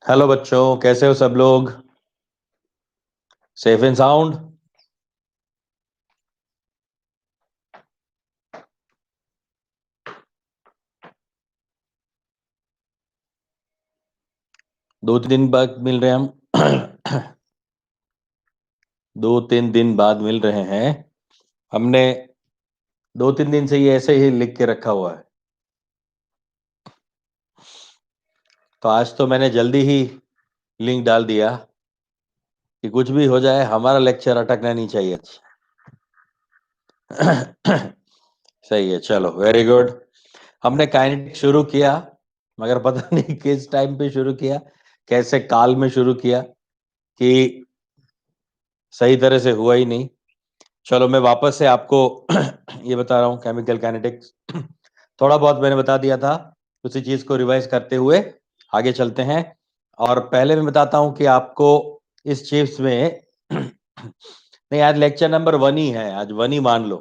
Hello बच्चों, कैसे हो सब लोग? Safe and sound? दो तीन दिन बाद मिल रहे हैं हम। 2-3 दिन बाद मिल रहे हैं। हमने 2-3 दिन से ये ऐसे ही लिख के रखा हुआ है, तो आज तो मैंने जल्दी ही लिंक डाल दिया कि कुछ भी हो जाए हमारा लेक्चर अटकना नहीं चाहिए। सही है, चलो वेरी गुड। हमने काइनेटिक्स शुरू किया, मगर पता नहीं किस टाइम पे शुरू किया, कैसे काल में शुरू किया कि सही तरह से हुआ ही नहीं। चलो मैं वापस से आपको ये बता रहा हूँ केमिकल काइनेटिक्स। थोड़ा बहुत मैंने बता दिया था, उसी चीज को रिवाइज करते हुए आगे चलते हैं। और पहले मैं बताता हूँ कि आपको इस चीज में नहीं, आज लेक्चर नंबर 1 ही है, आज 1 ही मान लो,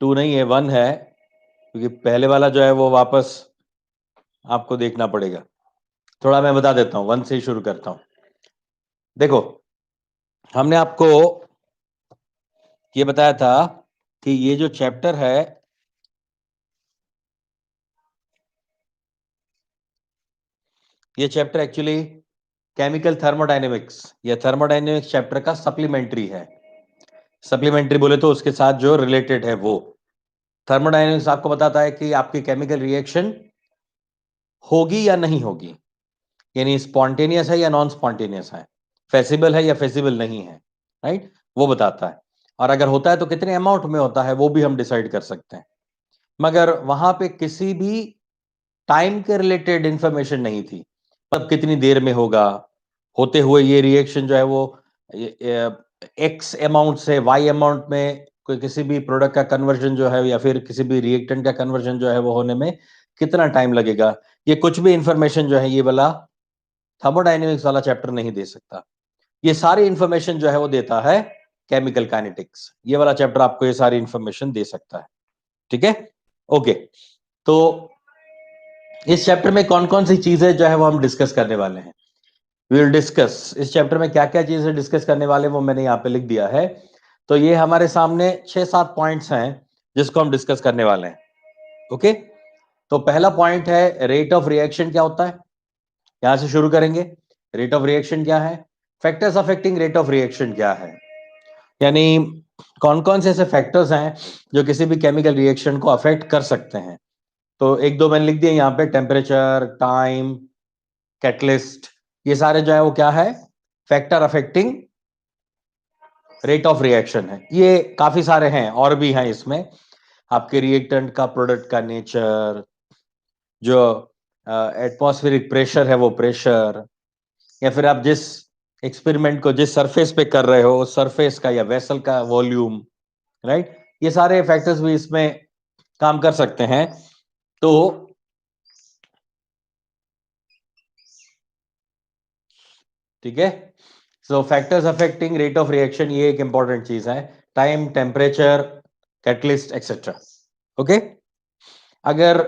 2 नहीं है, 1 है, क्योंकि पहले वाला जो है वो वापस आपको देखना पड़ेगा। थोड़ा मैं बता देता हूँ, 1 से ही शुरू करता हूँ। देखो, हमने आपको ये बताया था कि ये जो चैप्टर है, ये चैप्टर एक्चुअली केमिकल थर्मोडायनेमिक्स या थर्मोडायनेमिक्स चैप्टर का सप्लीमेंट्री है। सप्लीमेंट्री बोले तो उसके साथ जो रिलेटेड है वो थर्मोडायनेमिक्स आपको बताता है कि आपकी केमिकल रिएक्शन होगी या नहीं होगी, यानी स्पॉन्टेनियस है या नॉन स्पॉन्टेनियस है, फेसिबल है या फेसिबल नहीं है, राइट, वो बताता है। और अगर होता है तो कितने अमाउंट में होता है वो भी हम डिसाइड कर सकते हैं। मगर वहां पे किसी भी टाइम के रिलेटेड इंफॉर्मेशन नहीं थी, मतलब कितनी देर में होगा, होते हुए ये रिएक्शन जो है वो एक्स अमाउंट से वाई अमाउंट में कोई किसी भी प्रोडक्ट का कन्वर्जन जो है या फिर किसी भी रिएक्टेंट का कन्वर्जन जो है वो होने में कितना टाइम लगेगा, ये कुछ भी इंफॉर्मेशन जो है ये वाला थर्मोडायनेमिक्स वाला चैप्टर नहीं दे सकता। ये सारी इंफॉर्मेशन जो है वो देता है केमिकल काइनेटिक्स। ये वाला चैप्टर आपको ये सारी इंफॉर्मेशन दे सकता है, ठीक है? ओके, तो इस चैप्टर में कौन कौन सी चीजें जो है वो हम डिस्कस करने वाले हैं, वी विल डिस्कस। इस चैप्टर में क्या क्या चीजें डिस्कस करने वाले हैं वो मैंने यहाँ पे लिख दिया है। तो ये हमारे सामने 6-7 पॉइंट्स हैं जिसको हम डिस्कस करने वाले हैं। ओके, तो पहला पॉइंट है रेट ऑफ रिएक्शन क्या होता है, यहां से शुरू करेंगे। रेट ऑफ रिएक्शन क्या है, factors affecting rate of reaction क्या है, यानी कौन कौन से ऐसे फैक्टर्स हैं जो किसी भी केमिकल रिएक्शन को अफेक्ट कर सकते हैं। तो एक दो मैंने लिख दिए यहाँ पे, टेम्परेचर, टाइम, कैटलिस्ट, ये सारे जो है वो क्या है, factor affecting rate of reaction है। ये काफी सारे हैं और भी हैं इसमें, आपके रिएक्टेंट का, प्रोडक्ट का नेचर, जो एटमॉस्फेरिक प्रेशर है वो प्रेशर, या फिर आप जिस एक्सपेरिमेंट को जिस सरफेस पे कर रहे हो उस सरफेस का या वेसल का वॉल्यूम, राइट, ये सारे फैक्टर्स भी इसमें काम कर सकते हैं। तो ठीक है, सो factors affecting rate of reaction ये एक इंपॉर्टेंट चीज है, time, temperature, catalyst etcetera. Okay, अगर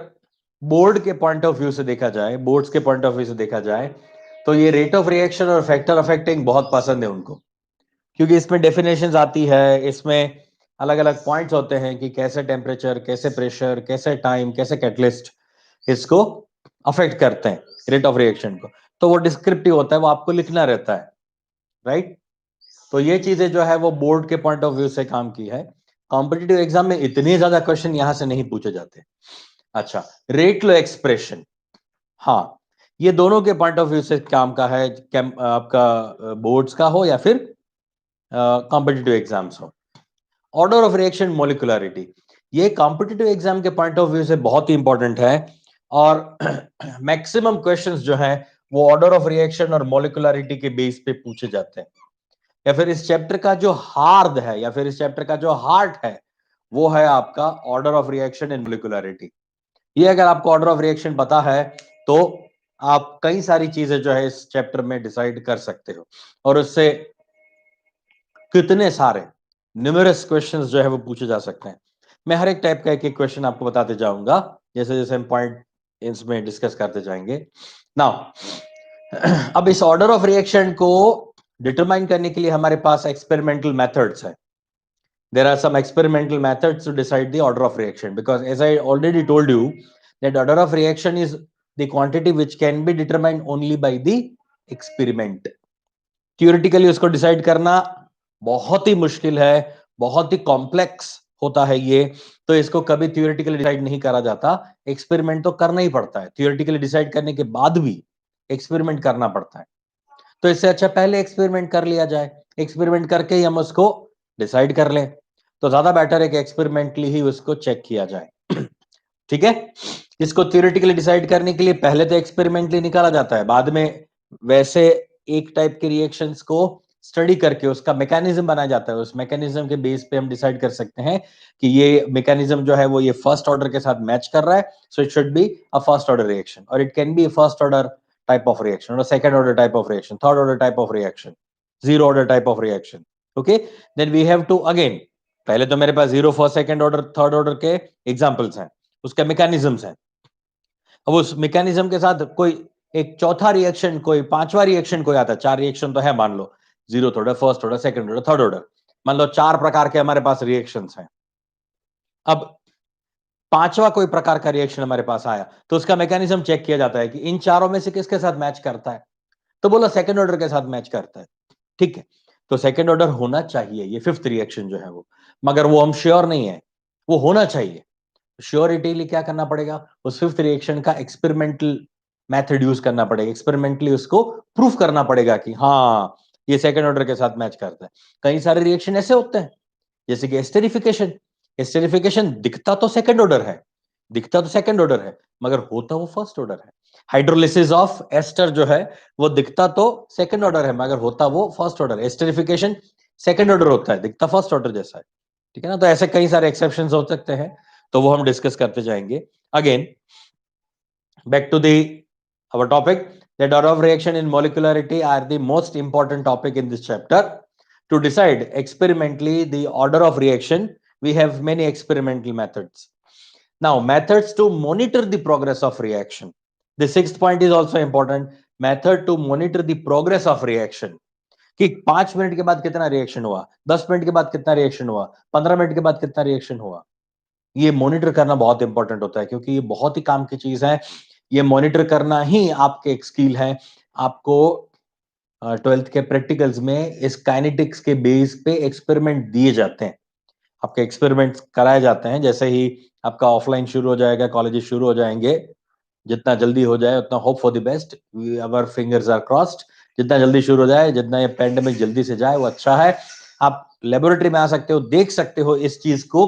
बोर्ड के पॉइंट ऑफ व्यू से देखा जाए, बोर्ड्स के पॉइंट ऑफ व्यू से देखा जाए, तो ये रेट ऑफ रिएक्शन और फैक्टर अफेक्टिंग बहुत पसंद है उनको, क्योंकि इसमें डेफिनेशंस आती है, इसमें अलग अलग पॉइंट्स होते हैं कि कैसे टेम्परेचर, कैसे प्रेशर, कैसे टाइम, कैसे कैटलिस्ट इसको अफेक्ट करते हैं रेट ऑफ रिएक्शन को। तो वो डिस्क्रिप्टिव होता है, वो आपको लिखना रहता है, राइट। तो ये चीजें जो है वो बोर्ड के पॉइंट ऑफ व्यू से काम की है। कॉम्पिटिटिव एग्जाम में इतने ज्यादा क्वेश्चन यहां से नहीं पूछे जाते। अच्छा, रेट लो एक्सप्रेशन, हाँ, ये दोनों के पॉइंट ऑफ व्यू से काम का है, आपका बोर्ड्स का हो या फिर कॉम्पिटिटिव एग्जाम्स हो। ऑर्डर ऑफ रिएक्शन, मोलिकुलरिटी, ये कॉम्पिटिटिव एग्जाम के पॉइंट ऑफ व्यू से बहुत ही इंपॉर्टेंट है। और मैक्सिमम क्वेश्चंस जो है वो ऑर्डर ऑफ रिएक्शन और मोलिकुलरिटी के बेस पे पूछे जाते हैं। या फिर इस चैप्टर का जो हार्द है या फिर इस चैप्टर का जो हार्ट है वो है आपका order of reaction and molecularity. ये अगर आपको ऑर्डर ऑफ रिएक्शन पता है तो आप कई सारी चीजें जो है इस चैप्टर में डिसाइड कर सकते हो, और उससे कितने सारे न्यूमेरस क्वेश्चंस जो है वो पूछे जा सकते हैं। मैं हर एक टाइप का एक एक क्वेश्चन आपको बताते जाऊंगा जैसे जैसे हम पॉइंट इसमें डिस्कस करते जाएंगे। नाउ अब इस ऑर्डर ऑफ रिएक्शन को डिटरमाइन करने के लिए हमारे पास एक्सपेरिमेंटल मेथड्स है. There are some experimental methods to decide the order of reaction, because as I already told you that order of reaction is the quantity which can be determined only by the experiment. Theoretically उसको decide करना बहुत ही मुश्किल है, बहुत ही complex होता है ये, तो इसको कभी थियोरेटिकली डिसाइड नहीं करा जाता. एक्सपेरिमेंट तो करना ही पड़ता है. थियोरेटिकली डिसाइड करने के बाद भी एक्सपेरिमेंट करना पड़ता है. तो इससे अच्छा पहले एक्सपेरिमेंट कर लिया जाए, एक्सपेरिमेंट करके ही हम उसको डिसाइड कर लें, तो ज्यादा बेटर है कि एक्सपेरिमेंटली ही उसको चेक किया जाए. ठीक है. इसको थियोरेटिकली डिसाइड करने के लिए पहले तो एक्सपेरिमेंटली निकाला जाता है, बाद में वैसे एक टाइप के रिएक्शंस को स्टडी करके उसका मैकेनिज्म बनाया जाता है. उस मैकेनिज्म के बेस पे हम डिसाइड कर सकते हैं कि ये मैकेनिज्म जो है वो ये फर्स्ट ऑर्डर के साथ मैच कर रहा है, so it should be a first order reaction, और it can be a first order type of reaction or a second order type of reaction, third order type of reaction, zero order type of reaction. Okay, then we have to again, पहले तो मेरे पास zero first second order third order के examples हैं, उसके mechanisms हैं. अब उस मैकेनिज्म के साथ कोई एक चौथा रिएक्शन, कोई पांचवा रिएक्शन कोई आता है. चार रिएक्शन तो है मान लो, zero order, first order, second order, third order, मान लो चार प्रकार के हमारे पास रिएक्शंस हैं. अब पांचवा कोई प्रकार का रिएक्शन हमारे पास आया तो उसका मैकेनिज्म चेक किया जाता है कि इन चारों में से किसके साथ मैच करता है. तो बोला सेकंड ऑर्डर के साथ मैच करता है. ठीक है, तो सेकंड ऑर्डर होना चाहिए, ये फिफ्थ रिएक्शन जो है वो, मगर वो हम श्योर नहीं है, वो होना चाहिए. श्योरिटी लिए क्या करना पड़ेगा, उस फिफ्थ रिएक्शन का एक्सपेरिमेंटल मेथड यूज करना पड़ेगा, एक्सपेरिमेंटली उसको प्रूफ करना पड़ेगा कि हाँ ये सेकंड ऑर्डर के साथ मैच करता है. कई सारे रिएक्शन ऐसे होते हैं, जैसे कि एस्टेरिफिकेशन. एस्टेरिफिकेशन दिखता तो सेकंड ऑर्डर है, दिखता तो सेकंड ऑर्डर है, मगर होता वो फर्स्ट ऑर्डर है. हाइड्रोलिसिस ऑफ एस्टर जो है वो दिखता तो सेकंड ऑर्डर है, मगर होता वो first order. Esterification second order होता है, दिखता फर्स्ट ऑर्डर जैसा है. ठीक है ना. तो ऐसे कई सारे एक्सेप्शंस हो सकते हैं, तो वो हम डिस्कस करते जाएंगे. Again back to the our topic, that order of reaction in molecularity are the most important topic in this chapter. To decide experimentally the order of reaction, we have many experimental methods. Now methods to monitor the progress of reaction, the sixth point is also important, method to monitor the progress of reaction. कि 5 minute के बाद कितना reaction हुआ, 10 minute के बाद कितना reaction हुआ, 15 minute के बाद कितना रिएक्शन हुआ, ये मॉनिटर करना बहुत इंपॉर्टेंट होता है, क्योंकि ये बहुत ही काम की चीज है. ये मॉनिटर करना ही आपके एक स्किल है. आपको 12th के प्रैक्टिकल्स में इस काइनेटिक्स के बेस पे एक्सपेरिमेंट दिए जाते हैं, आपके एक्सपेरिमेंट्स कराए जाते हैं. जैसे ही आपका ऑफलाइन शुरू हो जाएगा, कॉलेजेस शुरू हो जाएंगे, जितना जल्दी हो जाए उतना hope for the best, our fingers are crossed. जितना जल्दी शुरू हो जाए, जितना ये पेंडेमिक जल्दी से जाए वो अच्छा है. आप लेबोरेटरी में आ सकते हो, देख सकते हो इस चीज को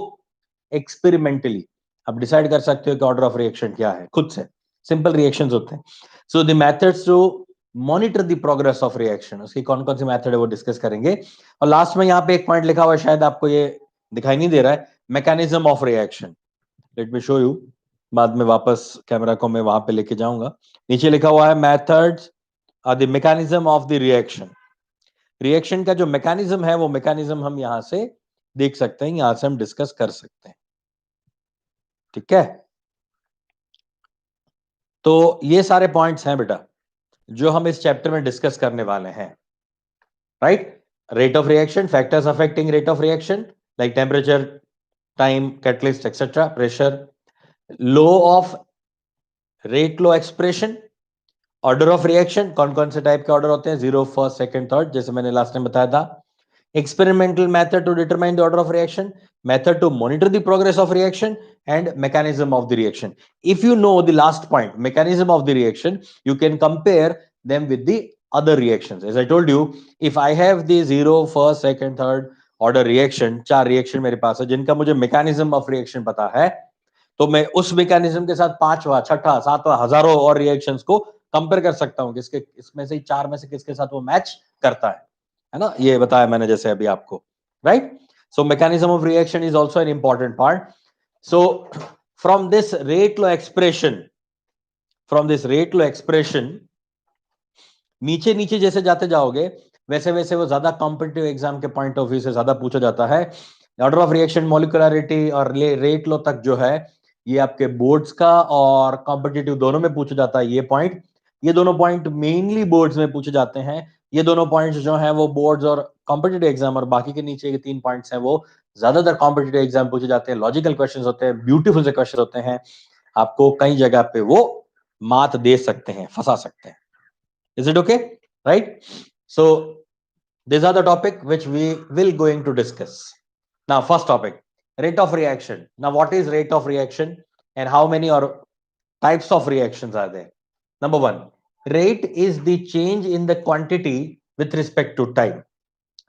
एक्सपेरिमेंटली, आप डिसाइड कर सकते हो कि ऑर्डर ऑफ रिएक्शन क्या है खुद से. सिंपल रिएक्शंस होते हैं. So the methods to monitor the progress of reaction, उसकी कौन कौन सी मेथड है वो डिस्कस करेंगे. और लास्ट में यहाँ पे एक पॉइंट लिखा हुआ है, शायद आपको ये दिखाई नहीं दे रहा है, mechanism of reaction. Let me show you, बाद में वापस कैमरा को मैं वहां पे लेके जाऊंगा. नीचे लिखा हुआ है methods are the mechanism of the reaction. Reaction का जो मैकेनिज्म है वो मैकेनिज्म हम यहां से देख सकते हैं, यहां से हम डिस्कस कर सकते हैं. ठीक है. तो ये सारे पॉइंट्स हैं बेटा जो हम इस चैप्टर में डिस्कस करने वाले हैं. Right. Rate of reaction, factors affecting rate of reaction like temperature, time, catalyst etcetera, pressure, low of rate low expression, order of reaction, कौन कौन से टाइप के ऑर्डर होते हैं, जीरो, फर्स्ट, सेकंड, थर्ड, जैसे मैंने लास्ट टाइम बताया था. Experimental method to determine the order of reaction, method to monitor the progress of reaction, and mechanism of the reaction. If you know the last point, mechanism of the reaction, you can compare them with the other reactions. As I told you, if I have the zero, first, second, third order reaction, चार reaction मेरे पास है जिनका मुझे mechanism of reaction पता है, तो मैं उस mechanism के साथ पांचवा, छठा, सातवां, हजारों और reactions को कंपेयर कर सकता हूं, किसके इसमें से चार में से किसके साथ वो मैच करता है ना. ये बताया मैंने जैसे अभी आपको. Right. So mechanism of reaction is also an important part. So from this rate low expression, नीचे नीचे जैसे जाते जाओगे वैसे वैसे वो ज्यादा कॉम्पिटिटिव एग्जाम के पॉइंट ऑफ व्यू से ज्यादा पूछा जाता है. ऑर्डर ऑफ रिएक्शन, मॉलिक्यूलरिटी और रेट लो तक जो है ये आपके बोर्ड्स का और कॉम्पिटिटिव दोनों में पूछा जाता है ये पॉइंट. ये दोनों पॉइंट मेनली बोर्ड्स में पूछे जाते हैं। ये दोनों पॉइंट्स जो हैं वो बोर्ड्स और कॉम्पिटिटिव एग्जाम और बाकी के नीचे के 3 पॉइंट्स हैं वो ज्यादातर कॉम्पिटिटिव एग्जाम पूछे जाते हैं। लॉजिकल क्वेश्चंस होते हैं, ब्यूटीफुल से क्वेश्चन होते हैं, आपको कई जगह पे वो मात दे सकते हैं, फंसा सकते हैं। Is it okay? Right? So these are the topic which we will going to discuss. Now first topic, rate of reaction. Now what is rate of reaction and how many or types of reactions are there? Number one, rate is the change in the quantity with respect to time.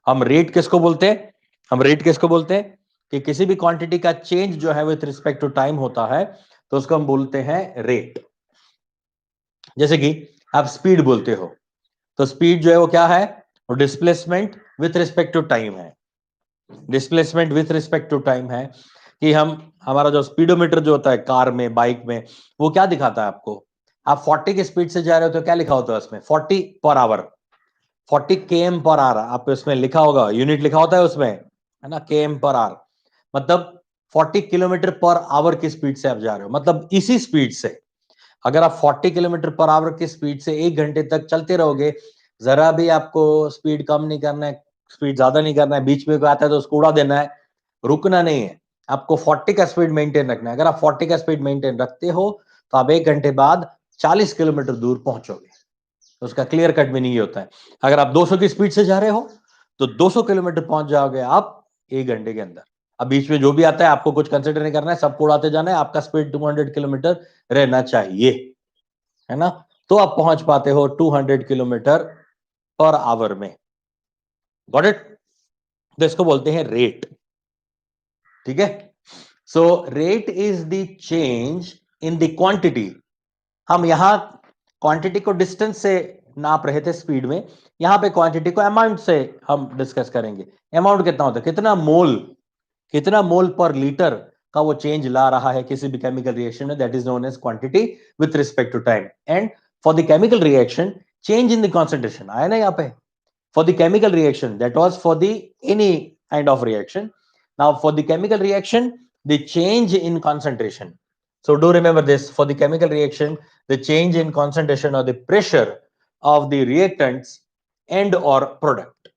हम rate किसको बोलते हैं? हम rate किसको बोलते हैं कि किसी भी क्वांटिटी का चेंज जो है विथ रिस्पेक्ट टू टाइम होता है तो उसको हम बोलते हैं रेट। जैसे कि आप स्पीड बोलते हो तो स्पीड जो है वो क्या है? वो displacement with respect to time है। Displacement with respect to time है कि हम हमारा जो स्पीडोमीटर जो होता है कार में, बाइक में, वो क्या दिखाता है आपको? आप 40 की स्पीड से जा रहे हो तो क्या लिखा होता है उसमें? 40 per hour, 40 km per hour. आप उसमें लिखा होगा, यूनिट लिखा होता है उसमें, है ना, km पर आवर। मतलब 40 किलोमीटर पर आवर की स्पीड से आप जा रहे हो। मतलब इसी स्पीड से अगर आप 40 किलोमीटर पर आवर की स्पीड से 1 घंटे तक चलते रहोगे, जरा भी आपको स्पीड कम नहीं करना है, स्पीड ज्यादा नहीं करना है, बीच में कोई आता है तो उसको उड़ा देना है, रुकना नहीं है, आपको 40 का स्पीड मेंटेन रखना है। अगर आप 40 का स्पीड मेंटेन रखते हो तो आप 1 घंटे बाद 40 किलोमीटर दूर पहुंचोगे। तो उसका क्लियर कट मीनिंग ये होता है, अगर आप 200 की स्पीड से जा रहे हो तो 200 किलोमीटर पहुंच जाओगे आप 1 घंटे के अंदर। अब बीच में जो भी आता है आपको कुछ कंसिडर नहीं करना है, सबको उड़ाते जाना है, आपका स्पीड 200 किलोमीटर रहना चाहिए, है ना? तो आप पहुंच पाते हो 200 किलोमीटर पर आवर में। Got it? तो इसको बोलते हैं रेट। ठीक है? So rate is the change in the quantity. हम यहां क्वांटिटी को डिस्टेंस से नाप रहे थे स्पीड में, यहां पे क्वांटिटी को अमाउंट से हम डिस्कस करेंगे। अमाउंट कितना होता है? कितना मोल पर लीटर का वो चेंज ला रहा है किसी भी केमिकल रिएक्शन में, that is known as quantity with respect to time. And for the chemical reaction, change in the concentration आया ना यहाँ पे, for the chemical reaction, that was for the any kind of reaction. Now for the chemical reaction, the change in concentration, so do remember this, for the chemical reaction the change in concentration or the pressure of the reactants and or product,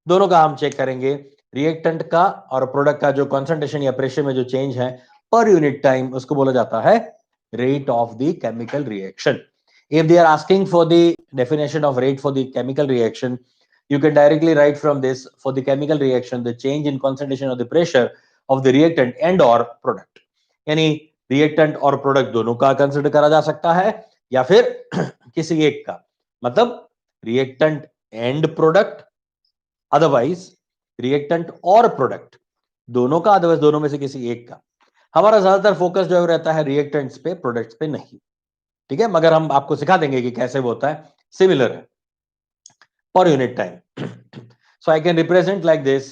दोनों का हम check करेंगे। Reactant का और product का जो concentration या pressure में जो चेंज है पर यूनिट टाइम, उसको बोला जाता है rate of the chemical reaction. If they are asking for the definition of rate for the chemical reaction, you can directly write from this, for the chemical reaction the change in concentration of the pressure of the reactant and or product, यानी reactant और product दोनों का consider करा जा सकता है या फिर किसी एक का, मतलब reactant and product, otherwise reactant और प्रोडक्ट दोनों का, अदरवाइज दोनों में से किसी एक का। हमारा ज्यादातर फोकस जो रहता है रिएक्टेंट्स पे, प्रोडक्ट्स पे नहीं। ठीक है? मगर हम आपको सिखा देंगे कि कैसे वो होता है, सिमिलर है per unit time. So I can represent like this,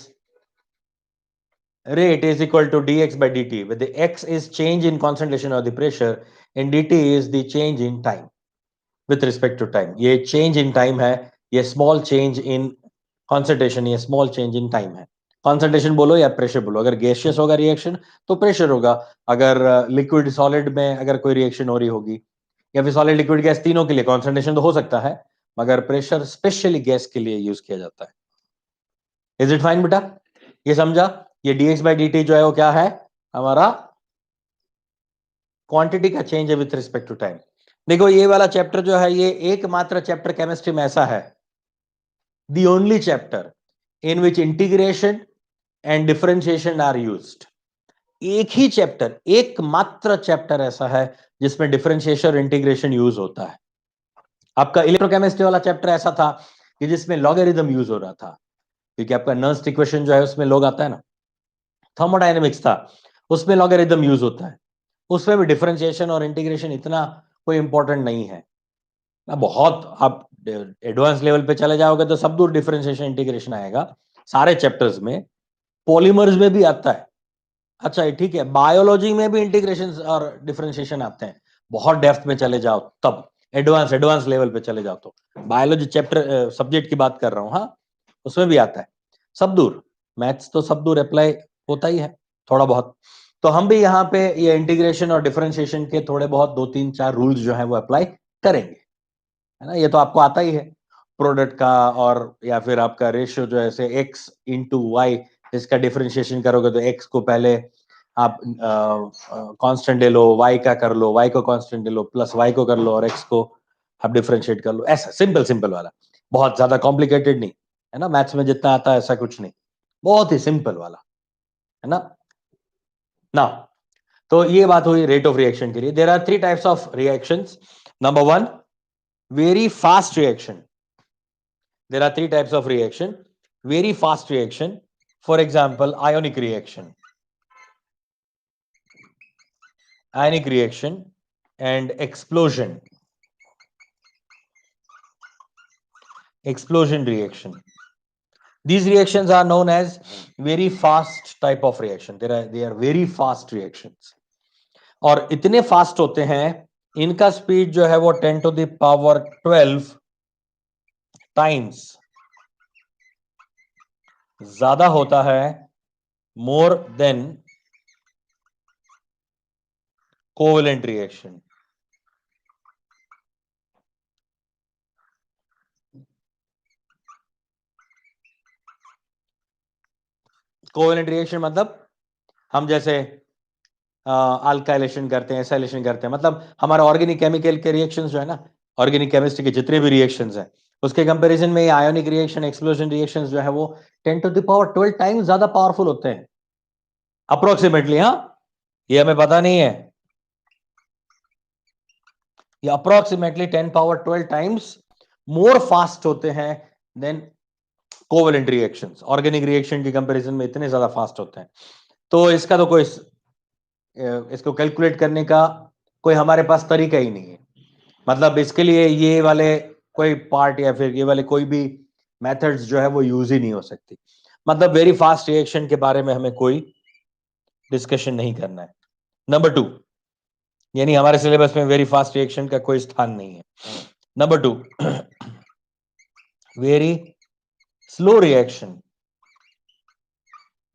rate is equal to dx by dt, where the x is change in concentration or the pressure and dt is the change in time with respect to time. ये change in time है, ये small change in concentration, ये small change in time है। concentration बोलो या pressure बोलो, अगर gaseous होगा reaction तो pressure होगा, अगर liquid solid में अगर कोई reaction हो रही होगी या फिर solid liquid gas, तीनों के लिए concentration तो हो सकता है, मगर प्रेशर स्पेशली गैस के लिए यूज किया जाता है। इज इट फाइन बेटा? ये समझा? ये dx बाई dt जो है वो क्या है? हमारा क्वांटिटी का चेंज है विथ रिस्पेक्ट टू टाइम। देखो ये वाला चैप्टर जो है ये एकमात्र चैप्टर केमिस्ट्री में ऐसा है, the only chapter in which integration and differentiation are used. एक ही चैप्टर, एकमात्र चैप्टर ऐसा है जिसमें डिफरेंशिएशन और इंटीग्रेशन यूज होता है। आपका इलेक्ट्रोकेमिस्ट्री वाला चैप्टर ऐसा था कि जिसमें लॉगरिथम यूज हो रहा था, क्योंकि आपका नर्स्ट इक्वेशन जो है उसमें लॉग आता है ना। थर्मोडायनेमिक्स था, उसमें लॉगरिथम यूज होता है, उसमें भी डिफरेंशिएशन और इंटीग्रेशन इतना कोई इंपॉर्टेंट नहीं है ना। बहुत आप एडवांस लेवल पे चले जाओगे तो सब दूर डिफरेंशिएशन इंटीग्रेशन आएगा सारे चैप्टर्स में। पॉलीमर्स में भी आता है, अच्छा ठीक है, बायोलॉजी में भी इंटीग्रेशन और डिफरेंशिएशन आते हैं, बहुत डेप्थ में चले जाओ तब, एडवांस लेवल पे चले जाओ तो। बायोलॉजी चैप्टर सब्जेक्ट की बात कर रहा हूं, हाँ, उसमें भी आता है सब दूर। मैथ्स तो सब दूर अप्लाई होता ही है थोड़ा बहुत, तो हम भी यहाँ पे ये इंटीग्रेशन और डिफरेंशिएशन के थोड़े बहुत 2 3 4 रूल्स जो है वो अप्लाई करेंगे। है ना, ये तो आपको आता ही है प्रोडक्ट का, और या फिर आपका रेशियो जो है ऐसे x इंटू वाई, इसका डिफरेंशिएशन करोगे तो x को पहले आप कांस्टेंट ले लो, y का कर लो, y को कांस्टेंट ले लो, प्लस y को कर लो और x को आप डिफरेंशिएट कर लो। ऐसा सिंपल सिंपल वाला, बहुत ज्यादा कॉम्प्लिकेटेड नहीं, है ना, मैथ्स में जितना आता है ऐसा कुछ नहीं, बहुत ही सिंपल वाला, है ना। ना, तो ये बात हुई रेट ऑफ रिएक्शन के लिए। There are three types of reactions. Number one, very fast reaction. There are three types of reaction. Very fast reaction, for example ionic reaction, and explosion reaction. These reactions are known as very fast type of reaction. They are very fast reactions, और इतने fast होते हैं, इनका speed जो है वो 10 to the power 12 times ज्यादा होता है, more than covalent reaction. Covalent reaction मतलब हम जैसे अल्काइलेशन करते हैं, एसाइलेशन करते हैं, मतलब हमारा ऑर्गेनिक केमिकल के रिएक्शंस जो है ना, ऑर्गेनिक केमिस्ट्री के जितने भी रिएक्शंस हैं, उसके कंपैरिजन में आयोनिक रिएक्शन, एक्सप्लोजन रिएक्शंस जो है वो 10 to the power 12 टाइम्स ज्यादा पावरफुल होते हैं, अप्रोक्सीमेटली। हाँ, ये हमें पता नहीं है, ये approximately 10 power 12 times more fast होते हैं than covalent reactions. Organic reaction के कंपैरिजन में इतने ज्यादा फास्ट होते हैं। तो इसका तो कोई, इसको कैलकुलेट करने का कोई हमारे पास तरीका ही नहीं है, मतलब इसके लिए ये वाले कोई पार्ट या फिर ये वाले कोई भी मेथड्स जो है वो यूज ही नहीं हो सकती। मतलब वेरी फास्ट रिएक्शन के बारे में हमें कोई डिस्कशन नहीं करना है। नंबर टू, यानी हमारे सिलेबस में वेरी फास्ट रिएक्शन का कोई स्थान नहीं है। Number two, very slow reaction.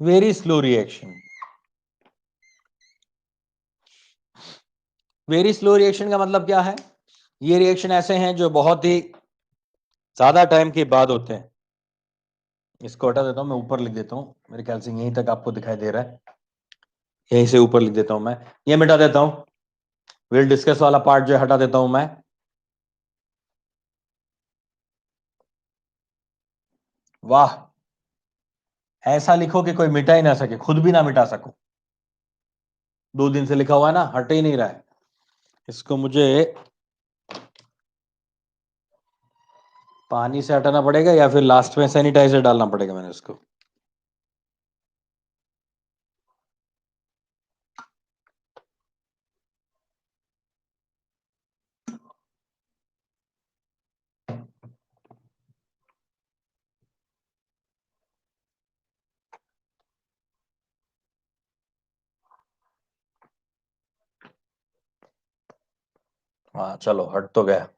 Very slow reaction, very slow reaction का मतलब क्या है? ये रिएक्शन ऐसे हैं जो बहुत ही ज्यादा टाइम के बाद होते हैं। इसको हटा देता हूं, मैं ऊपर लिख देता हूं, मेरे ख्याल से यहीं तक आपको दिखाई दे रहा है, यहीं से ऊपर लिख देता हूं मैं, ये मिटा देता हूं, विल डिस्कस वाला पार्ट जो हटा देता हूं मैं। वाह, ऐसा लिखो कि कोई मिटा ही ना सके, खुद भी ना मिटा सको। 2 दिन से लिखा हुआ है ना, हट ही नहीं रहा है। इसको मुझे पानी से हटाना पड़ेगा या फिर लास्ट में सैनिटाइजर डालना पड़ेगा मैंने इसको। हाँ चलो, हट तो गया।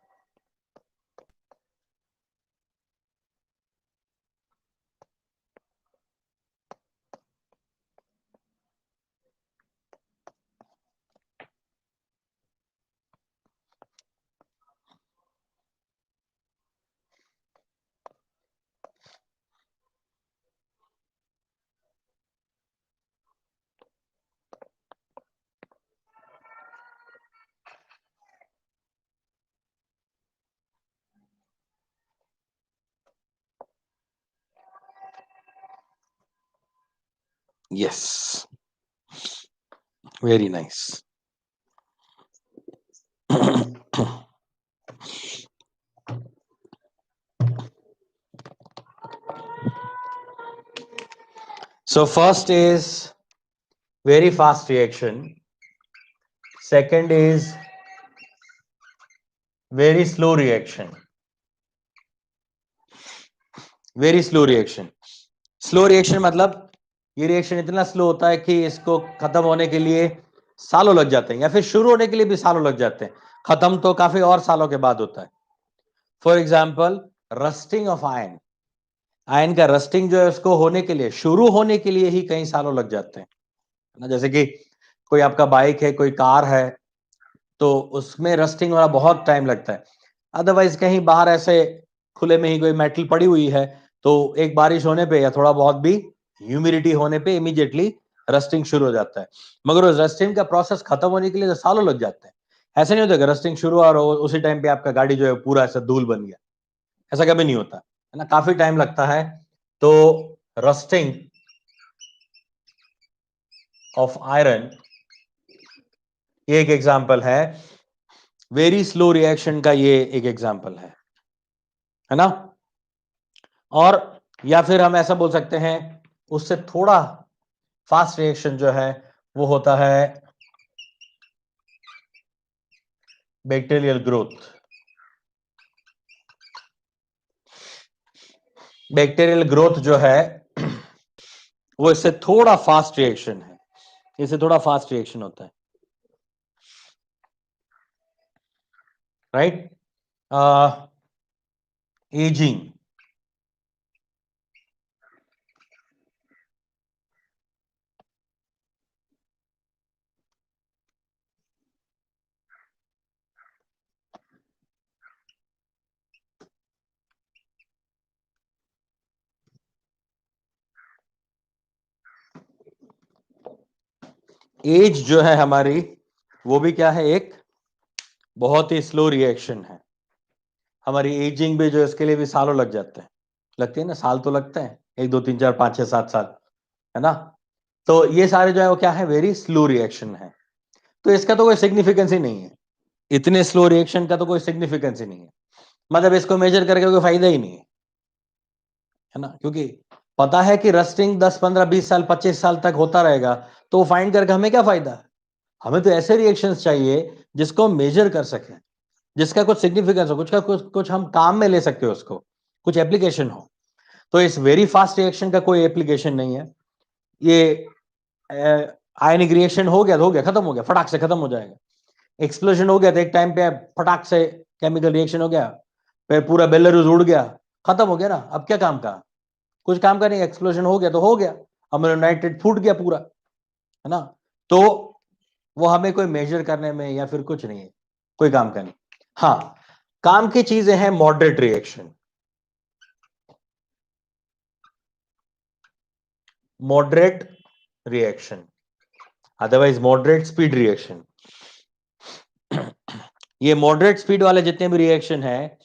Yes, very nice. So first is very fast reaction, second is very slow reaction. Very slow reaction, slow reaction मतलब ये रिएक्शन इतना स्लो होता है कि इसको खत्म होने के लिए सालों लग जाते हैं, या फिर शुरू होने के लिए भी सालों लग जाते हैं, खत्म तो काफी और सालों के बाद होता है। For example rusting of ion, ion का रस्टिंग जो है उसको होने के लिए, शुरू होने के लिए ही कई सालों लग जाते हैं ना। जैसे कि कोई आपका बाइक है, कोई कार है, तो उसमें रस्टिंग वाला बहुत टाइम लगता है। अदरवाइज कहीं बाहर ऐसे खुले में ही कोई मेटल पड़ी हुई है तो एक बारिश होने पे या थोड़ा बहुत भी ह्यूमिडिटी होने पे इमीडिएटली रस्टिंग शुरू हो जाता है। मगर उस रस्टिंग का प्रोसेस खत्म होने के लिए तो सालों लग जाते हैं। ऐसे नहीं होता कि रस्टिंग शुरू और उसी टाइम पे आपका गाड़ी जो है पूरा ऐसा धूल बन गया, ऐसा कभी नहीं होता है ना, काफी टाइम लगता है। तो रस्टिंग ऑफ आयरन ये एक एग्जांपल है, वेरी स्लो रिएक्शन का ये एक एग्जांपल है ना। और या फिर हम ऐसा बोल सकते हैं उससे थोड़ा फास्ट रिएक्शन जो है वो होता है बैक्टीरियल ग्रोथ। बैक्टीरियल ग्रोथ जो है वो इससे थोड़ा फास्ट रिएक्शन है, इससे थोड़ा फास्ट रिएक्शन होता है, राइट। एजिंग, एज जो है हमारी वो भी क्या है, एक बहुत ही स्लो रिएक्शन है। हमारी एजिंग भी जो इसके लिए भी सालों लग जाते हैं, लगते हैं ना, साल तो लगते हैं, 1 2 3 4 5 6 7 साल, है ना। तो ये सारे जो है वो क्या है, वेरी स्लो रिएक्शन है। तो इसका तो कोई सिग्निफिकेंस ही नहीं है, इतने स्लो रिएक्शन का तो कोई सिग्निफिकेंस ही नहीं है, मतलब इसको मेजर करके कोई फायदा ही नहीं है ना, क्योंकि पता है कि रस्टिंग 10 15 20 साल 25 साल तक होता रहेगा, तो वो फाइंड करके हमें क्या फायदा है। हमें तो ऐसे रिएक्शंस चाहिए जिसको हम मेजर कर सकें, जिसका कुछ सिग्निफिकेंस हो, कुछ का कुछ हम काम में ले सकते हो, उसको कुछ एप्लीकेशन हो। तो इस वेरी फास्ट रिएक्शन का कोई एप्लीकेशन नहीं है। ये आयनिक रिएक्शन हो गया तो हो गया, खत्म हो गया, फटाक से खत्म हो जाएगा। एक्सप्लोजन हो गया तो एक टाइम पे फटाक से केमिकल रिएक्शन हो गया, फिर पूरा बेलारूस उड़ गया, खत्म हो गया ना, अब क्या काम का, कुछ काम का नहीं। एक्सप्लोजन हो गया तो हो गया, अमोनियम नाइट्रेट फूट गया पूरा, है ना। तो वो हमें कोई मेजर करने में या फिर कुछ नहीं है, कोई काम का नहीं। हाँ, काम की चीजें हैं moderate reaction, moderate reaction, otherwise moderate speed reaction. ये मॉडरेट स्पीड वाले जितने भी रिएक्शन है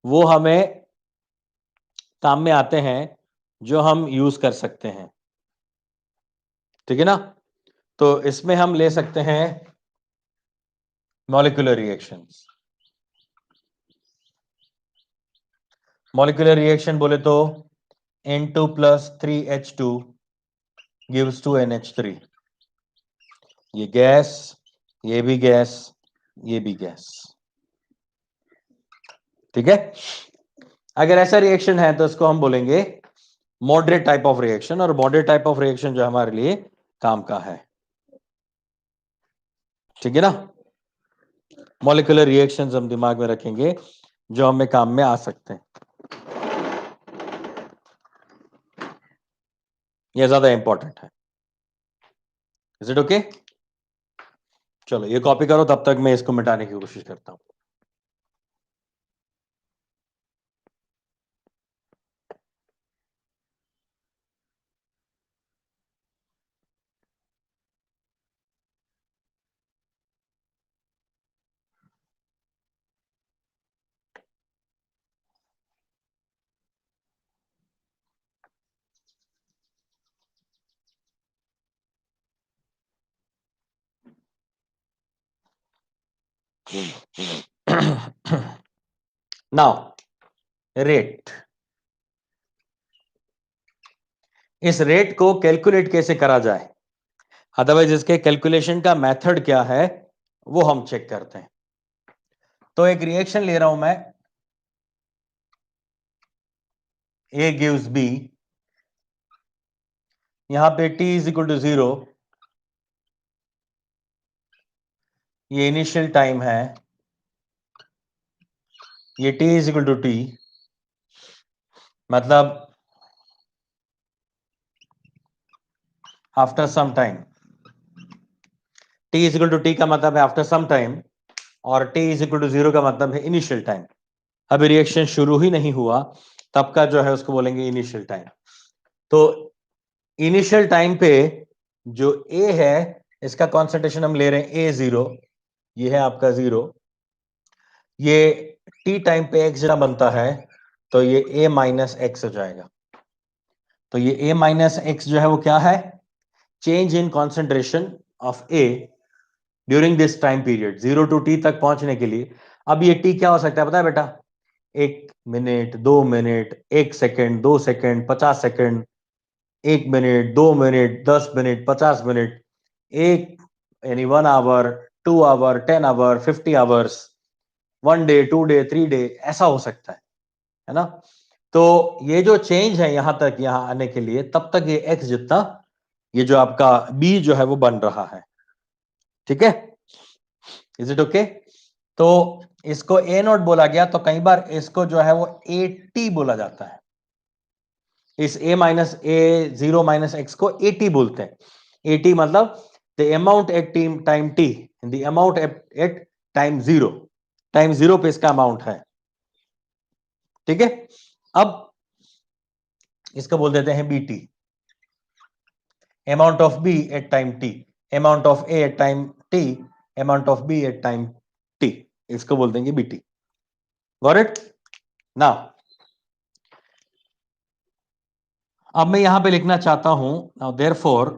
वो हमें काम में आते हैं, जो हम यूज कर सकते हैं, ठीक है ना। तो इसमें हम ले सकते हैं मॉलिक्यूलर रिएक्शंस। मॉलिक्यूलर रिएक्शन बोले तो N2 + 3H2 gives to NH3, ये गैस, ये भी गैस, ये भी गैस, ठीक है। अगर ऐसा रिएक्शन है तो इसको हम बोलेंगे मॉडरेट टाइप ऑफ रिएक्शन, और मॉडरेट टाइप ऑफ रिएक्शन जो हमारे लिए काम का है, ठीक है ना। मॉलिक्यूलर रिएक्शंस हम दिमाग में रखेंगे जो हमें काम में आ सकते हैं, ये ज्यादा इंपॉर्टेंट है। Is it okay? चलो ये कॉपी करो, तब तक मैं इसको मिटाने की कोशिश करता हूं। नाउ रेट, इस रेट को कैलकुलेट कैसे करा जाए, अदरवाइज इसके कैलकुलेशन का मेथड क्या है वो हम चेक करते हैं। तो एक रिएक्शन ले रहा हूं मैं, A gives B, यहां पे T = 0, ये इनिशियल टाइम है, ये T = T, मतलब after some time. T = T का मतलब है आफ्टर सम टाइम, और T = 0 का मतलब है इनिशियल टाइम। अभी रिएक्शन शुरू ही नहीं हुआ, तब का जो है उसको बोलेंगे इनिशियल टाइम। तो इनिशियल टाइम पे जो ए है इसका कॉन्सेंट्रेशन हम ले रहे हैं A0, ये है आपका 0। ये टी टाइम पे एक्स जरा बनता है तो ये A माइनस एक्स हो जाएगा। तो ये A माइनस एक्स जो है वो क्या है, change in concentration of A during this time period 0 to T तक पहुंचने के लिए। अब ये T क्या हो सकता है पता है बेटा, 1 minute, 2 minute, 1 second, 2 second, 50 second, 1 minute, 2 minute, 10 minute, 50 minute, एक यानी 1 hour, 2 hour, 10 hour, 50 hours, 1 day, 2 day, 3 day, ऐसा हो सकता है ना। तो ये जो चेंज है यहां तक, यहां आने के लिए तब तक ये एक्स जितना ये जो आपका बी जो है वो बन रहा है। ठीक है, इज इट ओके? तो इसको ए नॉट बोला गया, तो कई बार इसको जो है वो ए टी बोला जाता है। इस ए माइनस ए 0 माइनस एक्स को ए टी बोलते हैं। ए टी मतलब the amount at time T, the amount at time 0, time 0 पे इसका अमाउंट है। ठीक है, अब इसको बोल देते हैं B T, amount of b at time t, amount of a at time t, amount of b at time t, इसको बोल देंगे bt। Got it? नाउ अब मैं यहां पे लिखना चाहता हूं, नाउ देयरफॉर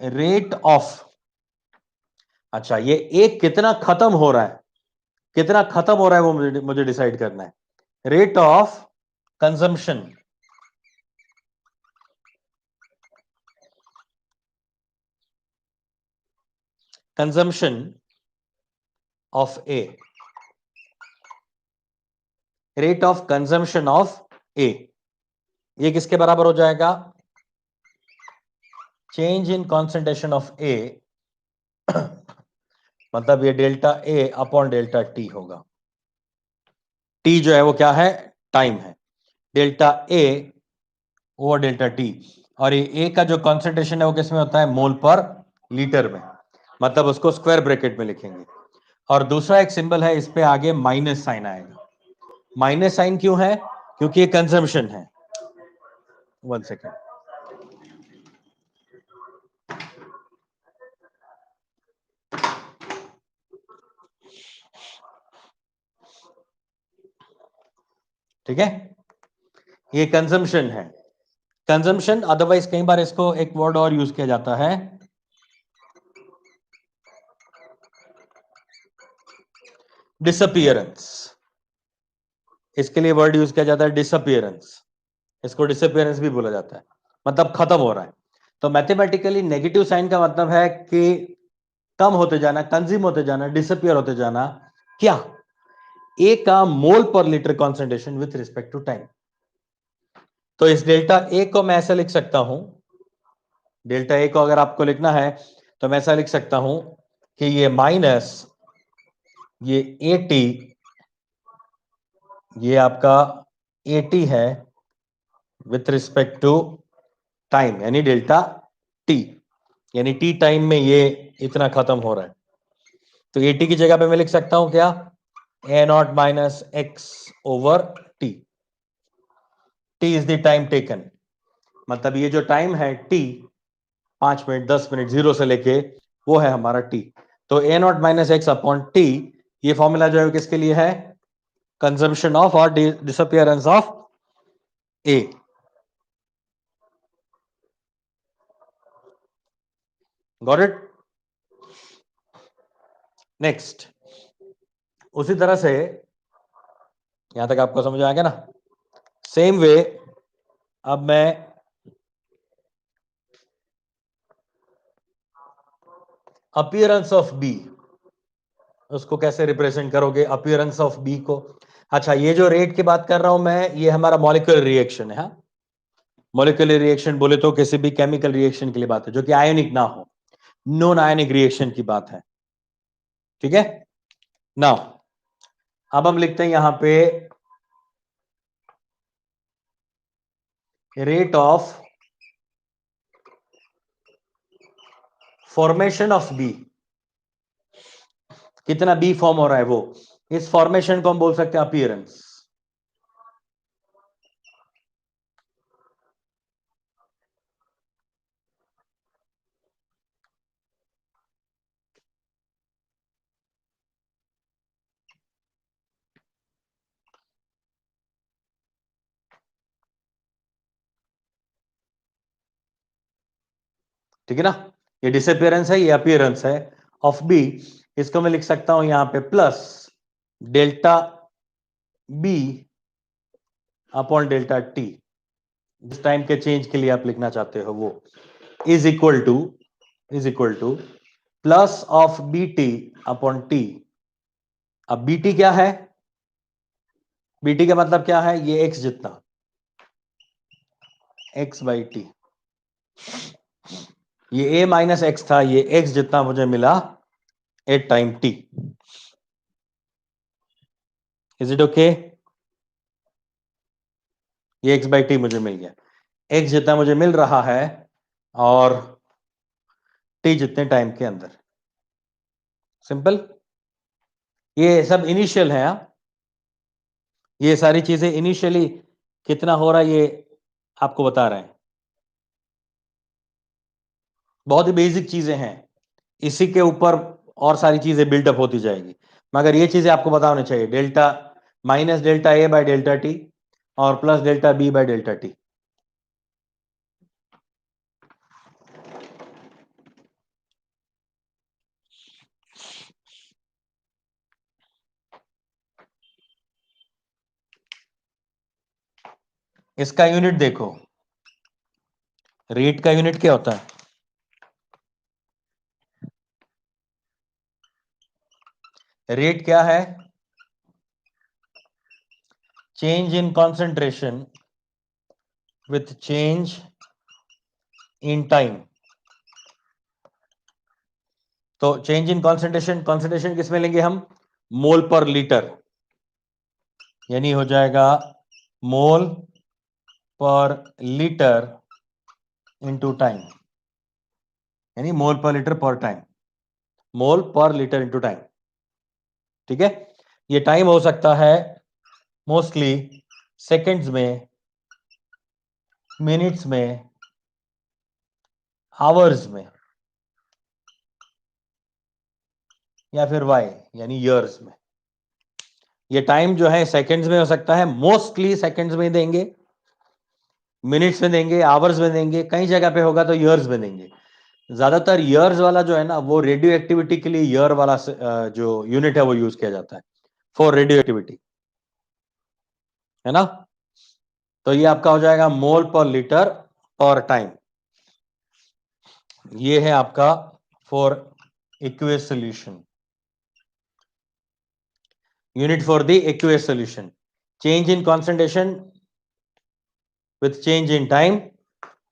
रेट ऑफ, अच्छा ये एक कितना खत्म हो रहा है, कितना खत्म हो रहा है वो मुझे डिसाइड करना है। Rate of consumption, consumption of A, rate of consumption of A, ये किसके बराबर हो जाएगा, change in concentration of A, मतलब ये delta A upon delta T होगा। टी जो है वो क्या है, टाइम है, delta A over delta T. और ये ए का जो कॉन्सेंट्रेशन है वो किसमें होता है, मोल पर लीटर में, मतलब उसको स्क्वायर ब्रैकेट में लिखेंगे। और दूसरा एक सिंबल है, इस पे आगे माइनस साइन आएगा। माइनस साइन क्यों है, क्योंकि ये कंजम्पशन है। 1 सेकेंड, ठीक है, ये कंजम्पशन है, कंजम्पशन। अदरवाइज कई बार इसको एक वर्ड और यूज किया जाता है, डिसअपियरेंस। इसके लिए वर्ड यूज किया जाता है डिसअपियरेंस, इसको डिसअपियरेंस भी बोला जाता है, मतलब खत्म हो रहा है। तो मैथमेटिकली नेगेटिव साइन का मतलब है कि कम होते जाना, कंज्यूम होते जाना, डिसअपियर होते जाना, क्या, ए का mole per litre concentration with respect to time. तो इस डेल्टा ए को मैं ऐसा लिख सकता हूं, डेल्टा ए को अगर आपको लिखना है तो मैं ऐसा लिख सकता हूं कि ये माइनस ये ए टी, ये आपका ए टी है विथ रिस्पेक्ट टू टाइम, यानी डेल्टा टी, यानी टी टाइम में ये इतना खत्म हो रहा है। तो ए टी की जगह पे मैं लिख सकता हूं क्या, A naught minus X over T, T is the time taken, मतलब ये जो टाइम है टी, 5 मिनट, 10 मिनट, 0 से लेके वो है हमारा टी। तो A naught minus X upon T, ये फॉर्मूला जो है किसके लिए है, कंजम्पशन ऑफ और disappearance of A. Got it? Next, उसी तरह से यहां तक आपको समझ आ गया ना, सेम वे अब मैं अपीयरेंस ऑफ बी, उसको कैसे रिप्रेजेंट करोगे अपीयरेंस ऑफ बी को। अच्छा, ये जो रेट की बात कर रहा हूं मैं, ये हमारा मॉलिक्यूलर रिएक्शन है। मॉलिक्यूलर रिएक्शन बोले तो किसी भी केमिकल रिएक्शन के लिए बात है जो कि आयोनिक ना हो, नॉन आयोनिक रिएक्शन की बात है। ठीक है, नाउ अब हम लिखते हैं यहां पे rate of formation of B, कितना बी फॉर्म हो रहा है वो, इस फॉर्मेशन को हम बोल सकते हैं अपीयरेंस। ठीक है ना, ये डिसअपियरेंस है, ये अपीयरेंस है ऑफ बी। इसको मैं लिख सकता हूं यहां पे plus delta B upon delta T, जिस टाइम के चेंज के लिए आप लिखना चाहते हो वो, is equal to plus of B T upon T. अब बी टी क्या है, बी टी का मतलब क्या है, ये एक्स जितना, एक्स बाई टी। ये a माइनस एक्स था, ये x जितना मुझे मिला at time t। Is it okay? ये x बाई टी मुझे मिल गया, x जितना मुझे मिल रहा है और t जितने टाइम के अंदर। सिंपल। ये सब इनिशियल है। ये सारी चीजें इनिशियली कितना हो रहा है ये आपको बता रहे हैं। बहुत ही बेसिक चीजें हैं, इसी के ऊपर और सारी चीजें बिल्डअप होती जाएगी, मगर ये चीजें आपको पता होनी चाहिए। Delta minus delta A by delta T और plus delta B by delta T. इसका यूनिट देखो, रेट का यूनिट क्या होता है? रेट क्या है? Change in concentration with change in time. तो चेंज इन कॉन्सेंट्रेशन, कॉन्सेंट्रेशन किसमें लेंगे हम? मोल पर लीटर, यानी हो जाएगा मोल पर लीटर इंटू टाइम, यानी मोल per litre per time, mole per litre into time. ठीक है, ये टाइम हो सकता है मोस्टली सेकंड्स में, मिनट्स में, आवर्स में, या फिर वाई यानी ईयर्स में। ये टाइम जो है सेकंड्स में हो सकता है, मोस्टली सेकंड्स में देंगे, मिनट्स में देंगे, आवर्स में देंगे, कई जगह पे होगा तो ईयर्स में देंगे। ज्यादातर ईयर्स वाला जो है ना, वो रेडियो एक्टिविटी के लिए ईयर वाला जो यूनिट है वो यूज किया जाता है फॉर रेडियो एक्टिविटी, है ना। तो ये आपका हो जाएगा मोल पर लीटर पर टाइम। ये है आपका for aqueous solution, unit for the aqueous solution. Change in concentration with change in time,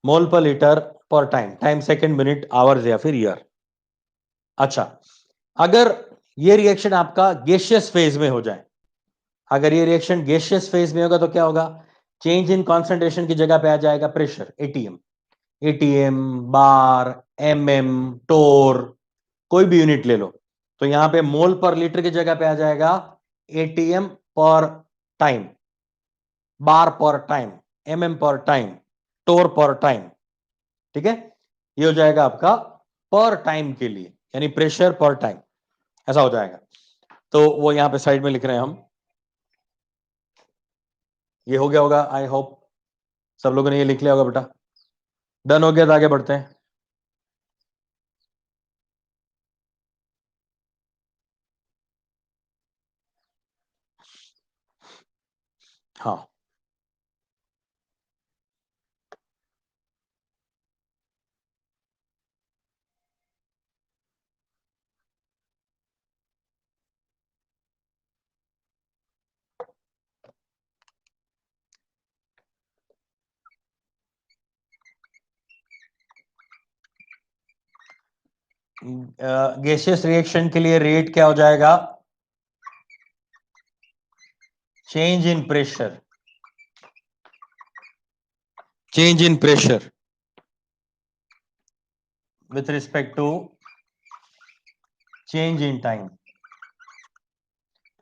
mole per litre per time, time second, minute, hours या फिर ईयर। अच्छा, अगर ये रिएक्शन आपका गैसियस फेज में हो जाए, अगर ये रिएक्शन गैसियस फेज में होगा तो क्या होगा? चेंज इन कॉन्सेंट्रेशन की जगह पे आ जाएगा प्रेशर, एटीएम। एटीएम, बार, एमएम, टोर, कोई भी यूनिट ले लो, तो यहां पे मोल पर लीटर की जगह पे आ जाएगा एटीएम पर टाइम, बार पर टाइम, एमएम पर टाइम, टोर पर टाइम। ठीक है, ये हो जाएगा आपका पर टाइम के लिए, यानी प्रेशर पर टाइम, ऐसा हो जाएगा। तो वो यहां पे साइड में लिख रहे हैं हम। ये हो गया होगा, आई होप सब लोगों ने ये लिख लिया होगा बेटा। डन हो गया तो आगे बढ़ते हैं। हाँ, गैसियस रिएक्शन के लिए रेट क्या हो जाएगा? Change in pressure, change in pressure with respect to change in time,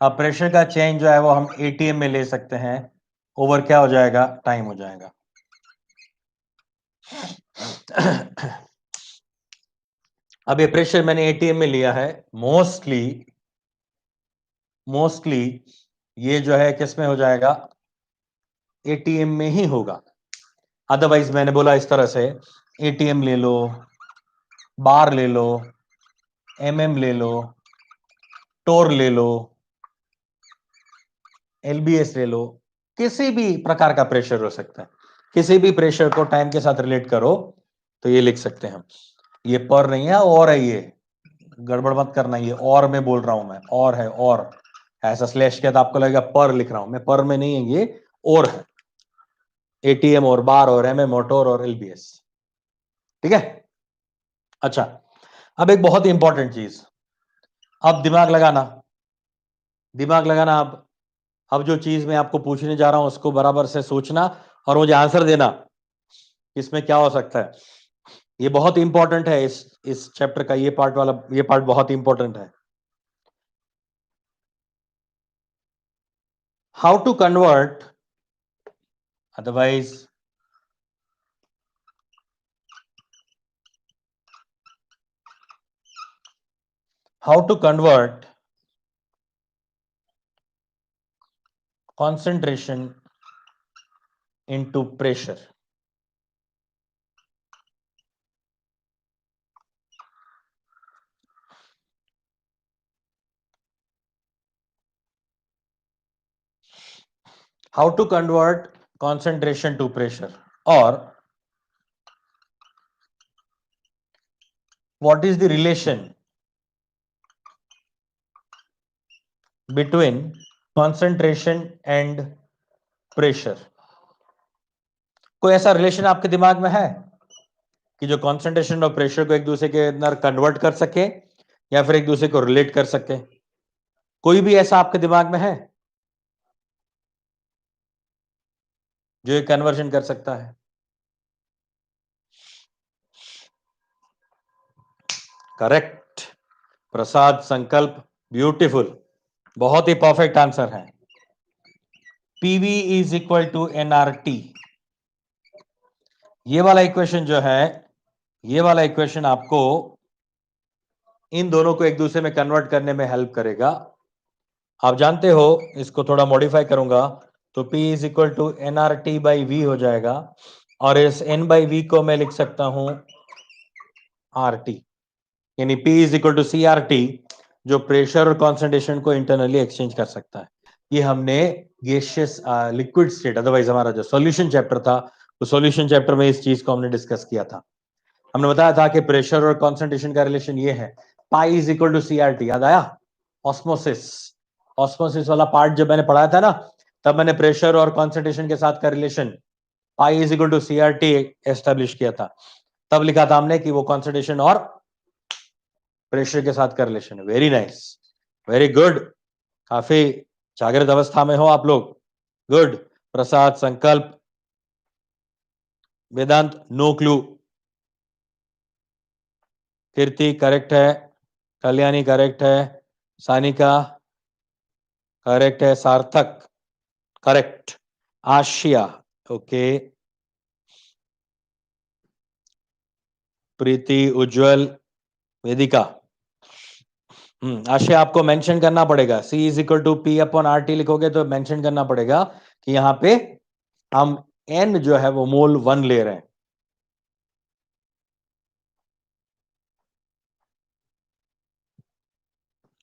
अब प्रेशर का चेंज जो है वो हम एटीएम में ले सकते हैं, ओवर क्या हो जाएगा, टाइम हो जाएगा। अब ये प्रेशर मैंने एटीएम में लिया है, मोस्टली ये जो है किस में हो जाएगा, एटीएम में ही होगा। अदरवाइज मैंने बोला इस तरह से, एटीएम ले लो, बार ले लो, एमएम ले लो, टोर ले लो, एलबीएस ले लो, किसी भी प्रकार का प्रेशर हो सकता है। किसी भी प्रेशर को टाइम के साथ रिलेट करो तो ये लिख सकते हैं हम। ये पर नहीं है, और है, ये गड़बड़ मत करना, ये और में बोल रहा हूं मैं, और है, और ऐसा स्लैश के तो आपको लगेगा पर लिख रहा हूं मैं, पर में नहीं है, ये और है, एटीएम और बार और एमएम मोटोर और एलबीएस। ठीक है, अच्छा। अब एक बहुत ही इंपॉर्टेंट चीज, अब दिमाग लगाना। अब जो चीज मैं आपको पूछने जा रहा हूं उसको बराबर से सोचना और मुझे आंसर देना, इसमें क्या हो सकता है। ये बहुत इंपॉर्टेंट है, इस चैप्टर का ये पार्ट बहुत इंपॉर्टेंट है। How to convert, otherwise how to convert concentration into pressure. How to convert concentration to pressure, or what is the relation between concentration and pressure? कोई ऐसा रिलेशन आपके दिमाग में है कि जो कॉन्सेंट्रेशन और प्रेशर को एक दूसरे के अंदर कन्वर्ट कर सके या फिर एक दूसरे को रिलेट कर सके? कोई भी ऐसा आपके दिमाग में है जो ये कन्वर्जन कर सकता है? करेक्ट, प्रसाद संकल्प, ब्यूटीफुल, बहुत ही परफेक्ट आंसर है। PV is equal to NRT. ये वाला इक्वेशन जो है, ये वाला इक्वेशन आपको इन दोनों को एक दूसरे में कन्वर्ट करने में हेल्प करेगा। आप जानते हो, इसको थोड़ा मॉडिफाई करूंगा तो P is equal to N R T by V हो जाएगा, और इस N बाई वी को मैं लिख सकता हूं आर टी, यानी P is equal to C R T, जो प्रेशर और कॉन्सेंट्रेशन को इंटरनली एक्सचेंज कर सकता है। ये हमने गैसियस लिक्विड स्टेट, अदरवाइज हमारा जो सॉल्यूशन चैप्टर था, तो सॉल्यूशन चैप्टर में इस चीज को हमने डिस्कस किया था। हमने बताया था कि प्रेशर और कॉन्सेंट्रेशन का रिलेशन ये है, pi is equal to C R T, याद आया? ऑस्मोसिस, ऑस्मोसिस वाला पार्ट जब मैंने पढ़ाया था ना, तब मैंने प्रेशर और कॉन्सेंट्रेशन के साथ का relation pi is equal to C R T establish किया था। तब लिखा था हमने कि वो कॉन्सेंट्रेशन और प्रेशर के साथ का रिलेशन है। वेरी नाइस, वेरी गुड, काफी जागृत अवस्था में हो आप लोग। Good, Prasad Sankalp, Vedant no clue, Kirti correct है, कल्याणी करेक्ट है, सानिका करेक्ट है, सार्थक करेक्ट, आशिया ओके, प्रीति, उज्जवल, वेदिका। आशिया आपको मेंशन करना पड़ेगा, C is equal to P upon R T लिखोगे तो मेंशन करना पड़ेगा कि यहां पे हम N जो है वो मोल 1 ले रहे हैं।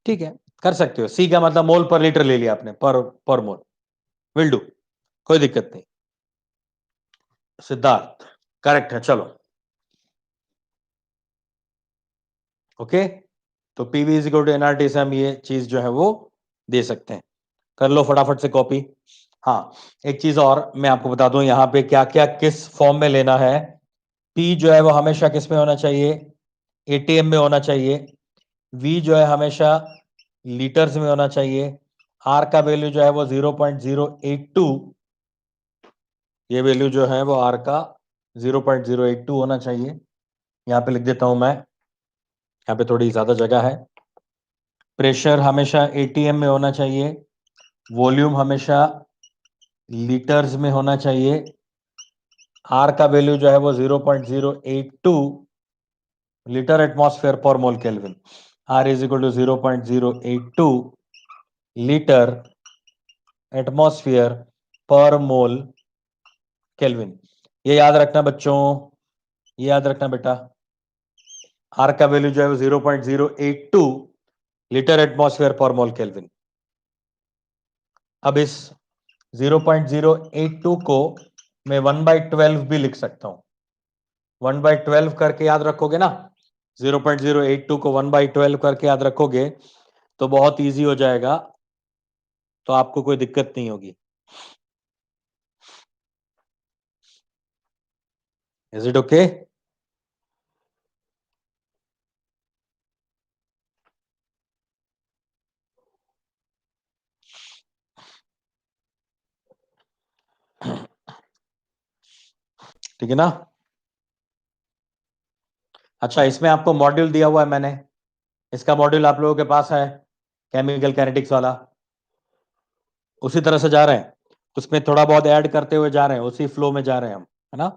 ठीक है, कर सकते हो, C का मतलब मोल पर लीटर ले लिया आपने, पर मोल, विल डू, कोई दिक्कत नहीं। सिद्धार्थ करेक्ट है, चलो ओके। तो PV is equal to NRT से हम ये चीज जो है वो दे सकते हैं। कर लो फटाफट से कॉपी। हाँ, एक चीज और मैं आपको बता दूं, यहाँ पे क्या क्या किस फॉर्म में लेना है। पी जो है वो हमेशा किस में होना चाहिए, एटीएम में होना चाहिए। वी जो है हमेशा लीटर्स में होना चाहिए। आर का वैल्यू जो है वो 0.082, ये वैल्यू जो है वो आर का 0.082 होना चाहिए। यहाँ पे लिख देता हूं मैं, यहाँ पे थोड़ी ज्यादा जगह है। प्रेशर हमेशा एटीएम में होना चाहिए, वॉल्यूम हमेशा लीटर्स में होना चाहिए, आर का वैल्यू जो है वो 0.082 litre atmosphere per mole kelvin, R is equal to 0.082 litre atmosphere per mole kelvin. ये याद रखना बच्चों, ये याद रखना बेटा, आर का वैल्यू जो है वो 0.082 litre atmosphere per mole kelvin. अब इस 0.082 को मैं 1/12 भी लिख सकता हूं, 1/12 करके याद रखोगे ना, 0.082 को 1/12 करके याद रखोगे तो बहुत इजी हो जाएगा, तो आपको कोई दिक्कत नहीं होगी। Is it okay? ठीक है ना? अच्छा, इसमें आपको मॉड्यूल दिया हुआ है मैंने, इसका मॉड्यूल आप लोगों के पास है, केमिकल काइनेटिक्स वाला, उसी तरह से जा रहे हैं, उसमें थोड़ा बहुत ऐड करते हुए जा रहे हैं, उसी फ्लो में जा रहे हैं हम, है ना?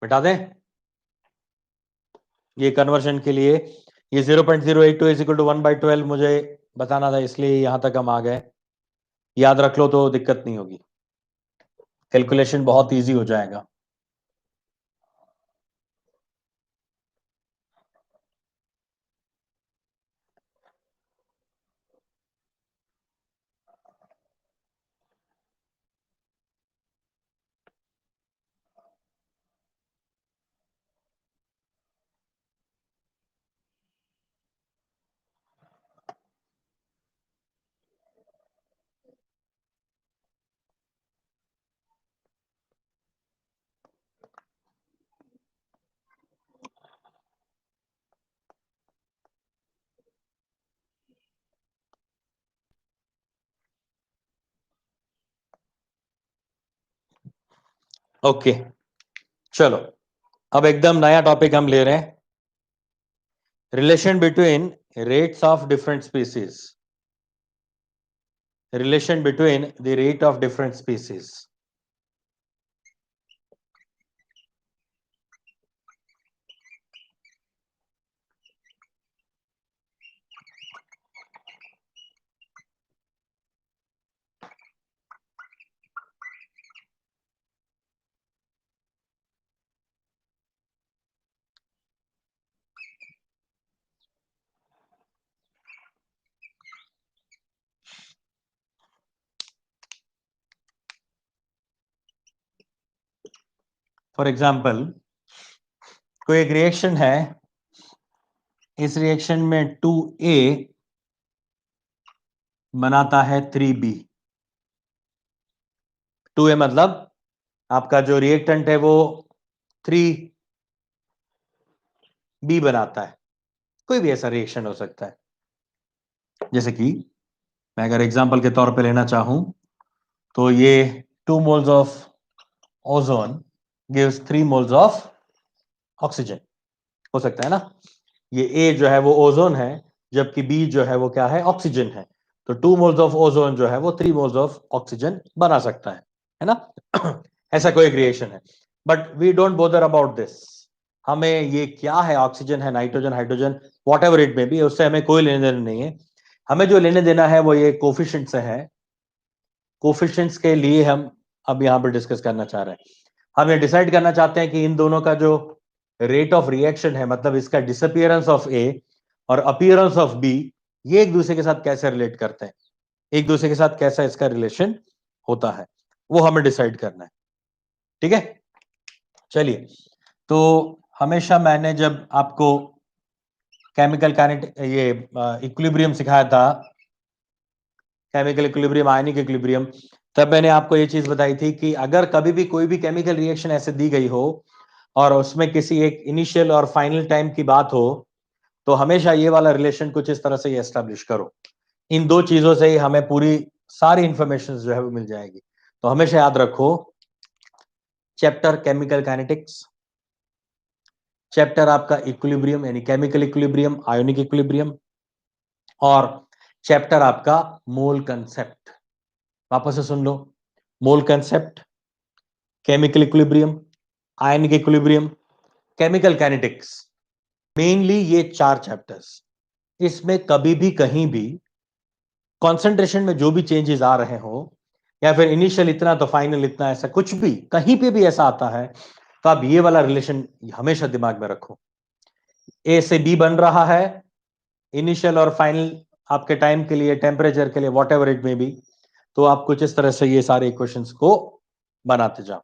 बिठा दें ये कन्वर्शन के लिए, ये 0.082 इज इक्वल टू 1/12 मुझे बताना था, इसलिए यहां तक हम आ गए। याद रख लो तो दिक्कत नहीं होगी, कैलकुलेशन बहुत इजी हो जाएगा। ओके, चलो अब एकदम नया टॉपिक हम ले रहे हैं, relation between rates of different species, relation between the rate of different species. For example, कोई एक रिएक्शन है, इस रिएक्शन में 2A बनाता है 3B। 2A मतलब आपका जो रिएक्टेंट है वो 3B बनाता है, कोई भी ऐसा रिएक्शन हो सकता है। जैसे कि मैं अगर एग्जांपल के तौर पे लेना चाहूं तो ये 2 moles of ozone gives 3 moles of oxygen, हो सकता है ना? ये ए जो है वो ओजोन है, जबकि बी जो है वो क्या है, ऑक्सीजन है, तो 2 मोल्स ऑफ ओजोन जो है वो 3 मोल्स ऑफ ऑक्सीजन बना सकता है ना? ऐसा कोई रिएक्शन है, but we don't bother about this, हमें ये क्या है, ऑक्सीजन है, nitrogen, hydrogen, whatever it में भी, उससे हमें कोई लेने देना नहीं है। हमें जो लेने देना है वो ये कोफिशिएंट से है, कोफिशिएंट्स के लिए हम अब यहाँ पर डिस्कस करना चाह रहे हैं। हम ये डिसाइड करना चाहते हैं कि इन दोनों का जो रेट ऑफ रिएक्शन है, मतलब इसका डिसअपियरेंस ऑफ ए और अपीयरेंस ऑफ बी, ये एक दूसरे के साथ कैसे रिलेट करते हैं, एक दूसरे के साथ कैसा इसका रिलेशन होता है, वो हमें डिसाइड करना है। ठीक है, चलिए, तो हमेशा मैंने जब आपको केमिकल काइनेटिक ये इक्विलिब्रियम सिखाया था, केमिकल इक्विलिब्रियम, आयनिक इक्विलिब्रियम, तब मैंने आपको ये चीज बताई थी कि अगर कभी भी कोई भी केमिकल रिएक्शन ऐसे दी गई हो और उसमें किसी एक इनिशियल और फाइनल टाइम की बात हो, तो हमेशा ये वाला रिलेशन कुछ इस तरह से एस्टेब्लिश करो, इन दो चीजों से ही हमें पूरी सारी इंफॉर्मेशन जो है वो मिल जाएगी। तो हमेशा याद रखो, चैप्टर केमिकल काइनेटिक्स, चैप्टर आपका इक्विलिब्रियम यानी केमिकल इक्विलिब्रियम, आयोनिक इक्विलिब्रियम, और चैप्टर आपका मोल कंसेप्ट, वापस से सुन लो, mole concept, chemical equilibrium, ionic equilibrium, chemical kinetics, mainly ये 4 चैप्टर्स। इसमें कभी भी कहीं भी कॉन्सेंट्रेशन में जो भी चेंजेस आ रहे हो, या फिर इनिशियल इतना तो फाइनल इतना, ऐसा कुछ भी कहीं पे भी ऐसा आता है, तो आप ये वाला रिलेशन हमेशा दिमाग में रखो। ए से बी बन रहा है, इनिशियल और फाइनल आपके टाइम के लिए, टेम्परेचर के लिए, वॉट एवर इट में बी, तो आप कुछ इस तरह से ये सारे इक्वेशंस को बनाते जाओ।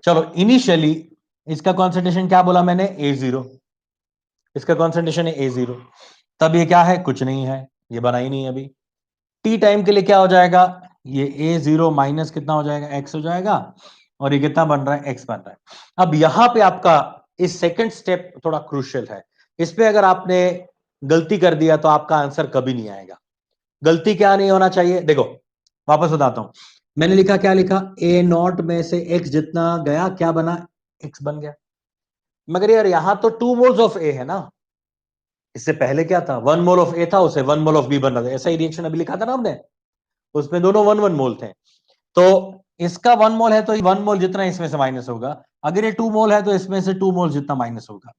चलो, इनिशियली इसका कॉन्सेंट्रेशन क्या बोला मैंने, A0, इसका कॉन्सेंट्रेशन है A0। तब ये क्या है, कुछ नहीं है, ये बना ही नहीं अभी। टी टाइम के लिए क्या हो जाएगा, ये A0 माइनस कितना हो जाएगा, x हो जाएगा, और ये कितना बन रहा है, x बन रहा है। अब यहां पे आपका इस सेकंड स्टेप थोड़ा क्रूशियल है, इस पे अगर आपने गलती कर दिया तो आपका आंसर कभी नहीं आएगा। गलती क्या नहीं होना चाहिए, देखो वापस बताता हूं, मैंने लिखा, क्या लिखा, A0 में से x जितना गया क्या बना, x बन गया। मगर यार यहां तो 2 मोल्स ऑफ A है ना, इससे पहले क्या था, 1 मोल ऑफ A था, उसे 1 मोल ऑफ B बन रहा था, ऐसा ही रिएक्शन अभी लिखा था ना हमने, उसमें दोनों 1 1 मोल थे। तो इसका 1 मोल है तो 1 मोल जितना इसमें से माइनस होगा, अगर ये 2 मोल है तो इसमें से 2 मोल जितना माइनस होगा।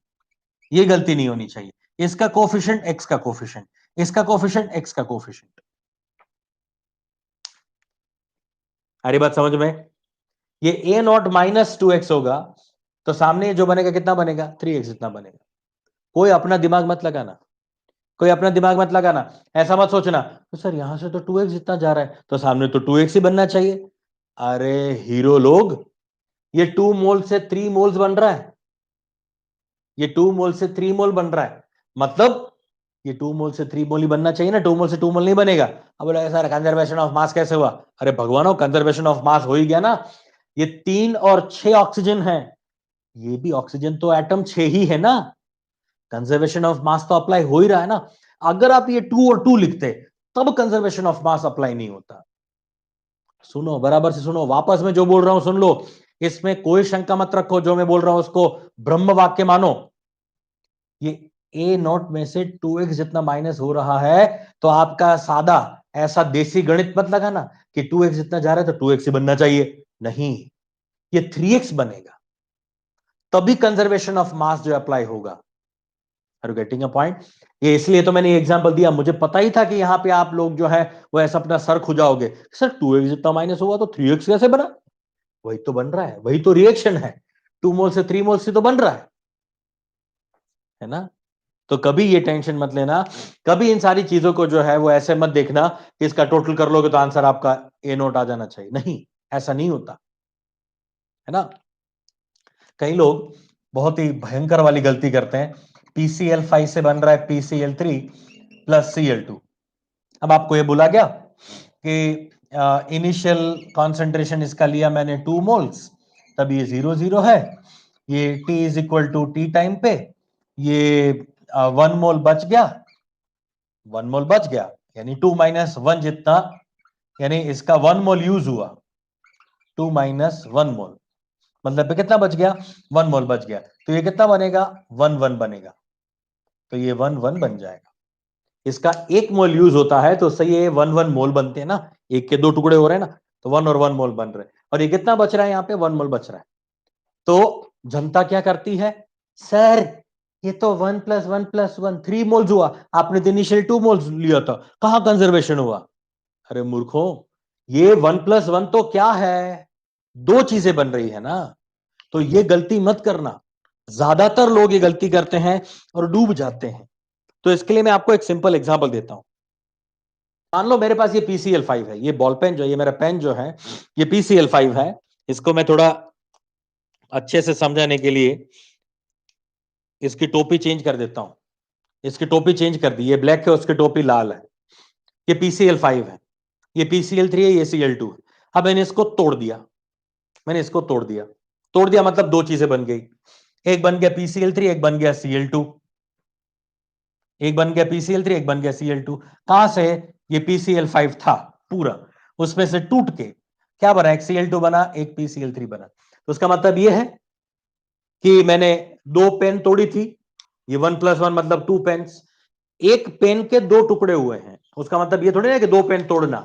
ये गलती नहीं होनी चाहिए। इसका कोफिशिएंट x का कोफिशिएंट, इसका कोफिशिएंट x का कोफिशिएंट। अरे बात समझ में, ये A0 माइनस 2x होगा, तो सामने जो बनेगा कितना बनेगा, 3x जितना बनेगा। कोई अपना दिमाग मत लगाना, कोई अपना दिमाग मत लगाना, ऐसा मत सोचना तो सर यहां से तो 2x जितना जा रहा है तो सामने तो 2x ही बनना चाहिए। अरे हीरो लोग, ये 2 मोल से 3 मोल्स बन रहा है, ये 2 मोल से 3 मोल बन रहा है, मतलब ये 2 मोल से 3 मोल ही बनना चाहिए ना, 2 मोल से 2 मोल नहीं बनेगा। अब बोला सर कंजर्वेशन ऑफ मास कैसे हुआ, अरे भगवान, कंजर्वेशन ऑफ मास हो ही गया ना, ये 3 और 6 ऑक्सीजन है, ये भी ऑक्सीजन तो एटम 6 ही है ना, कंजर्वेशन ऑफ मास तो अप्लाई हो ही रहा है ना। अगर आप ये 2 और 2 लिखते तब कंजर्वेशन ऑफ मास अप्लाई नहीं होता। सुनो, बराबर से सुनो, वापस में जो बोल रहा हूं सुन लो, इसमें कोई शंका मत रखो, जो मैं बोल रहा हूं उसको ब्रह्म वाक्य मानो। ये A0 में से 2x जितना माइनस हो रहा है, तो आपका सादा ऐसा देसी गणित मत लगाना कि 2x जितना जा रहा है तो 2x ही बनना चाहिए, नहीं, ये 3x बनेगा, तभी कंजर्वेशन ऑफ मास जो अप्लाई होगा। Are you getting a point? ये इसलिए तो मैंने एग्जांपल दिया, मुझे पता ही था कि यहां पे आप लोग जो है वो ऐसा अपना सर खुजाओगे, सर 2x जितना माइनस हुआ तो 3x कैसे बना, वही तो बन रहा है, वही तो रिएक्शन है, 2 मोल से 3 मोल से तो बन रहा है ना। तो कभी ये टेंशन मत लेना, कभी इन सारी चीजों को जो है वो ऐसे मत देखना कि इसका टोटल कर लोगे तो आंसर आपका A0 आ जाना चाहिए, नहीं, ऐसा नहीं होता है ना। कई लोग बहुत ही भयंकर वाली गलती करते हैं, PCl5 से बन रहा है PCl3 प्लस Cl2। अब आपको ये बोला गया कि इनिशियल कॉन्सेंट्रेशन इसका लिया मैंने 2 मोल्स, तब ये 0 0 है, ये T is equal to T time पे, ये 1 मोल बच गया, 1 मोल बच गया, यानी 2 माइनस 1 जितना, यानी इसका 1 मोल यूज हुआ, 2 माइनस 1 मोल, मतलब पे कितना बच गया, 1 मोल बच गया, तो ये कितना बनेगा, 1 1 बनेगा, तो ये 1 1 बन जाएगा। इसका 1 मोल यूज होता है तो सही है, 1 1 मोल बनते हैं ना, एक के 2 टुकड़े हो रहे हैं ना, तो 1 और 1 मोल बन रहे हैं, और ये कितना बच रहा है, यहाँ पे 1 मोल बच रहा है। तो जनता क्या करती है, सर ये तो 1 प्लस 1 प्लस 1 3 मोल्स हुआ, आपने तो इनिशियल 2 मोल्स लिया था, कहां कंजर्वेशन हुआ। अरे मूर्खों, ये 1 प्लस 1 तो क्या है, 2 चीजें बन रही है ना, तो ये गलती मत करना, ज्यादातर लोग ये गलती करते हैं और डूब जाते हैं। तो इसके लिए मैं आपको एक सिंपल एग्जांपल देता हूं। मान लो मेरे पास ये PCl5 है, ये बॉल पेन जो है, ये मेरा पेन जो है ये PCl5 है, इसको मैं थोड़ा अच्छे से समझाने के लिए इसकी टोपी चेंज कर देता हूं। इसकी टोपी चेंज कर दी, ये ब्लैक है, उसकी टोपी लाल है। ये PCl5 है, ये PCl3 है, ये Cl2 है। अब मैंने इसको तोड़ दिया, मैंने इसको तोड़ दिया, तोड़ दिया मतलब 2 चीजें बन गई, एक बन गया PCl3, एक बन गया Cl2, एक बन गया PCl3, एक बन गया Cl2। कहां से, ये PCl5 था पूरा, उसमें से टूट के क्या बना, एक Cl2 बना, एक PCl3 बना। तो उसका मतलब ये है कि मैंने 2 पेन तोड़ी थी, ये 1 प्लस 1 मतलब 2 पेन्स, एक पेन के दो टुकड़े हुए हैं, उसका मतलब ये थोड़ी ना कि दो पेन तोड़ना,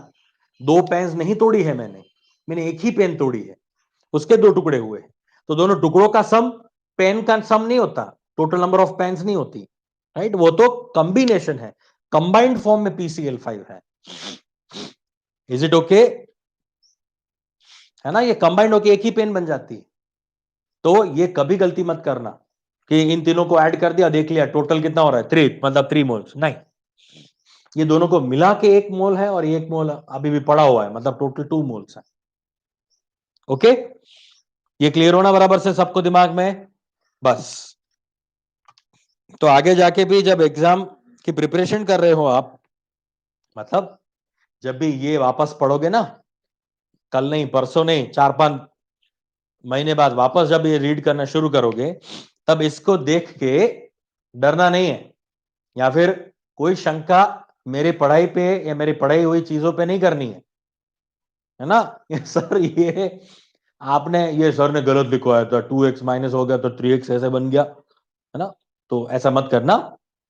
दो पेन नहीं तोड़ी है मैंने, मैंने एक ही पेन तोड़ी है, उसके दो टुकड़े हुए हैं, तो दोनों टुकड़ों का सम पेन का सम नहीं होता, टोटल नंबर ऑफ पेन्स नहीं होती, राइट, वो तो कॉम्बिनेशन है, कंबाइंड फॉर्म में PCl5 है। Is it okay? है ना, ये कंबाइंड होके एक ही पेन बन जाती है। तो ये कभी गलती मत करना कि इन तीनों को ऐड कर दिया, देख लिया टोटल कितना हो रहा है 3, मतलब 3 मोल्स, नहीं, ये दोनों को मिला के 1 मोल है और 1 मोल अभी भी पड़ा हुआ है, मतलब टोटल 2 मोल्स है। ओके, ये क्लियर होना बराबर से सबको दिमाग में? बस, तो आगे जाके भी जब एग्जाम की प्रिपरेशन कर रहे हो आप, मतलब जब भी ये वापस पढ़ोगे ना, कल नहीं, परसों नहीं, 4-5 महीने बाद वापस जब ये रीड करना शुरू करोगे, तब इसको देख के डरना नहीं है, या फिर कोई शंका मेरी पढ़ाई पे या मेरी पढ़ाई हुई चीजों पे नहीं करनी है ना। सर ये आपने, ये सर ने गलत लिखवाया था, 2x माइनस हो गया तो 3x ऐसे बन गया, है ना, तो ऐसा मत करना,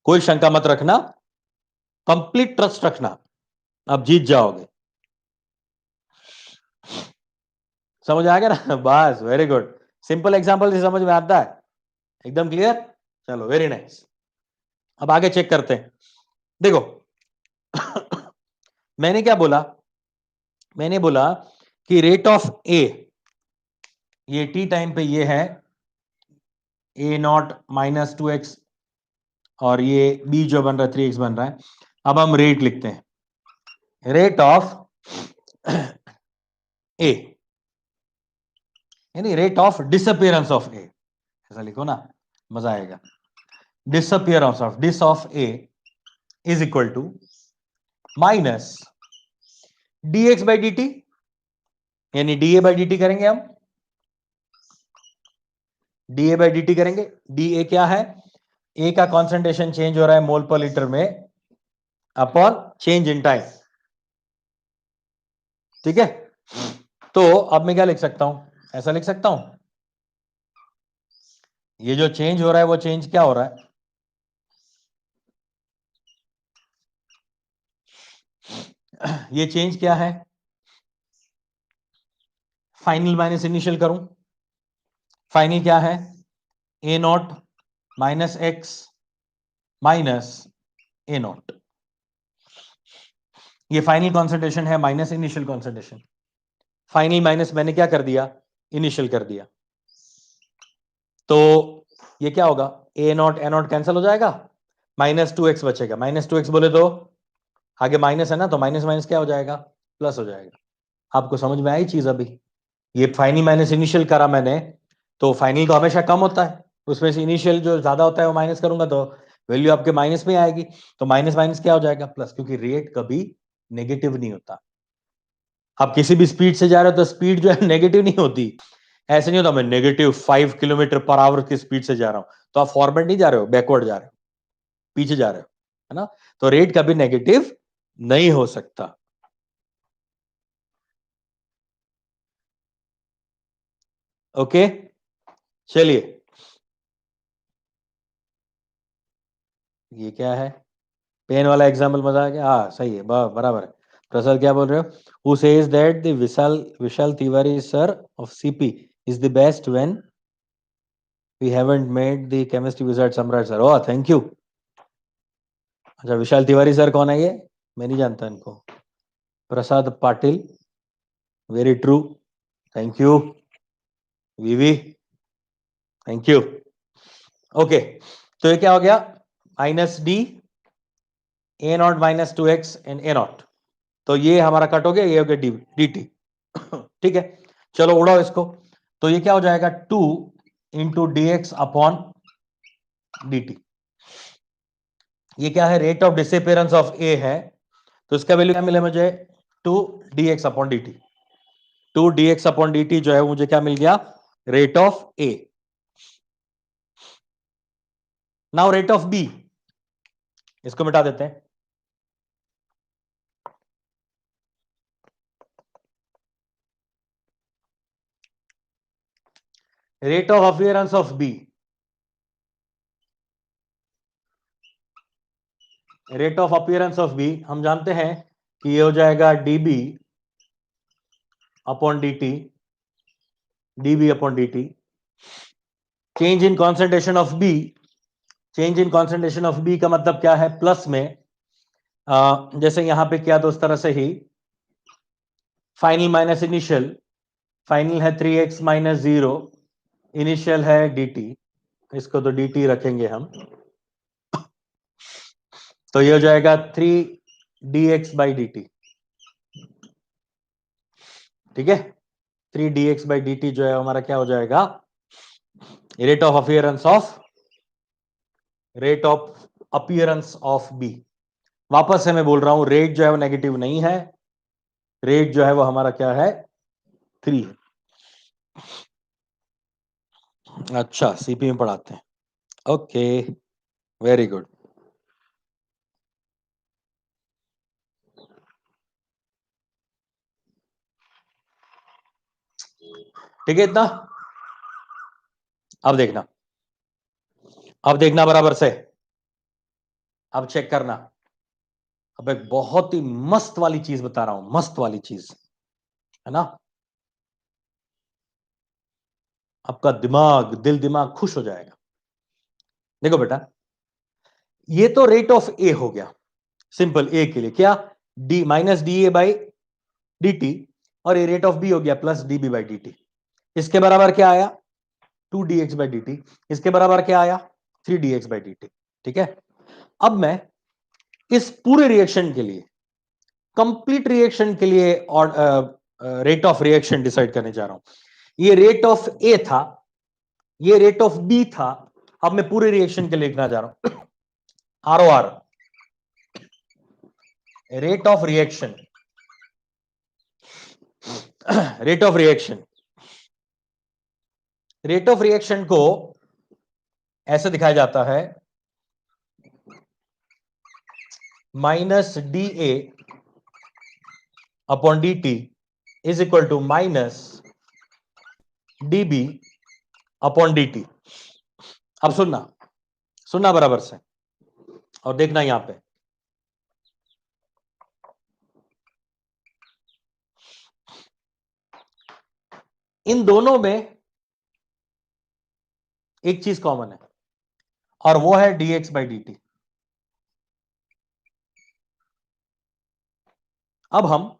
कोई शंका मत रखना, कंप्लीट ट्रस्ट रखना, आप जीत जाओगे। समझ आ गया ना? बस, वेरी गुड, सिंपल एग्जांपल से समझ में आता है, एकदम क्लियर। चलो, वेरी नाइस। अब आगे चेक करते हैं। देखो मैंने क्या बोला, मैंने बोला कि रेट ऑफ ए, ये टी टाइम पे ये है A0 - 2x, और ये बी जो बन रहा है 3x बन रहा है। अब हम रेट लिखते हैं, रेट ऑफ ए, यानी rate of disappearance of A, ऐसा लिखो ना, मजा आएगा। Disappearance of dis of A is equal to minus dx by dt, यानी da बाई dt करेंगे हम, da बाई dt करेंगे। da क्या है? ए का कॉन्सेंट्रेशन चेंज हो रहा है मोल पर लीटर में अपॉन चेंज इन टाइम, ठीक है। तो अब मैं क्या लिख सकता हूं, ऐसा लिख सकता हूं, ये जो चेंज हो रहा है वो चेंज क्या हो रहा है, ये चेंज क्या है, फाइनल माइनस इनिशियल करूं, फाइनल क्या है, A0 - x माइनस A0, ये फाइनल कॉन्सेंट्रेशन है minus initial concentration, final minus मैंने क्या कर दिया, इनिशियल कर दिया, तो ये क्या होगा, A0 कैंसिल हो जाएगा, -2x बचेगा, -2x बोले तो आगे माइनस है ना, तो माइनस माइनस क्या हो जाएगा, प्लस हो जाएगा। आपको समझ में आई चीज? अभी ये फाइनल माइनस इनिशियल करा मैंने, तो फाइनल तो हमेशा कम होता है, उसमें से इनिशियल जो ज्यादा होता है वो माइनस करूंगा तो वैल्यू आपके माइनस में आएगी, तो माइनस माइनस क्या हो जाएगा, प्लस, क्योंकि रेट कभी नेगेटिव नहीं होता। आप किसी भी स्पीड से जा रहे हो तो स्पीड जो है नेगेटिव नहीं होती, ऐसे नहीं होता मैं -5 km/h की स्पीड से जा रहा हूं, तो आप फॉरवर्ड नहीं जा रहे हो, बैकवर्ड जा रहे हो, पीछे जा रहे हो, है ना, तो रेट कभी नेगेटिव नहीं हो सकता। ओके, चलिए, ये क्या है, पेन वाला एग्जाम्पल मजा आ गया, हाँ सही है, बराबर है। प्रसाद क्या बोल रहे हो, who says that the Vishal Vishal Tiwari sir of CP is the best when we haven't made the chemistry wizard Samrat sir, oh thank you. अच्छा, विशाल तिवारी सर कौन है ये, मैं नहीं जानता इनको। Prasad Patil, very true, thank you. VV, thank you. Okay, तो ये क्या हो गया, -d A0 - 2x इन A0, तो ये हमारा कट हो गया, ये हो गया dt, ठीक है। चलो उड़ाओ इसको, तो ये क्या हो जाएगा, 2 × dx/dt, ये क्या है, रेट ऑफ डिसअपियरेंस ऑफ ए है, तो इसका वैल्यू क्या मिला मुझे, 2 dx/dt, 2 dx/dt जो है मुझे क्या मिल गया, rate of A. Now rate of B, इसको मिटा देते हैं, rate of appearance of B, rate of appearance of B हम जानते हैं कि ये हो जाएगा dB upon dt, dB upon dt। Change in concentration of B, change in concentration of B का मतलब क्या है, प्लस में जैसे यहां पे किया तो उस तरह से ही फाइनल माइनस इनिशियल, फाइनल है 3x माइनस 0, इनिशियल है dt, इसको तो dt रखेंगे हम, तो ये हो जाएगा 3dx बाई dt। ठीक है, 3dx बाई dt जो है हमारा क्या हो जाएगा, rate of appearance of, rate of appearance of B. वापस से मैं बोल रहा हूं, रेट जो है वो नेगेटिव नहीं है, रेट जो है वो हमारा क्या है, 3 है। अच्छा, सीपी में पढ़ाते हैं, ओके, वेरी गुड। ठीक है इतना, अब देखना, अब देखना बराबर से, अब चेक करना। अब एक बहुत ही मस्त वाली चीज बता रहा हूं, मस्त वाली चीज है ना, आपका दिमाग, दिल दिमाग खुश हो जाएगा। देखो बेटा, ये तो रेट ऑफ ए हो गया, सिंपल ए के लिए क्या, D minus D A by D T, और ये रेट ऑफ बी हो गया plus D B by D T. इसके बराबर क्या आया, 2dx बाई डी टी। इसके बराबर क्या आया, 3dx बाई डी टी। ठीक है, अब मैं इस पूरे रिएक्शन के लिए, कंप्लीट रिएक्शन के लिए और रेट ऑफ रिएक्शन डिसाइड करने जा रहा हूं। ये रेट ऑफ ए था, ये रेट ऑफ बी था, अब मैं पूरे रिएक्शन के लिए लिखना जा रहा हूं, R O R, rate of reaction, rate of reaction, rate of reaction को ऐसे दिखाया जाता है, minus D A upon D T is equal to minus D B upon D T. अब सुनना, सुनना बराबर से और देखना यहां पे, इन दोनों में एक चीज कॉमन है और वो है dx बाई डी टी। अब हम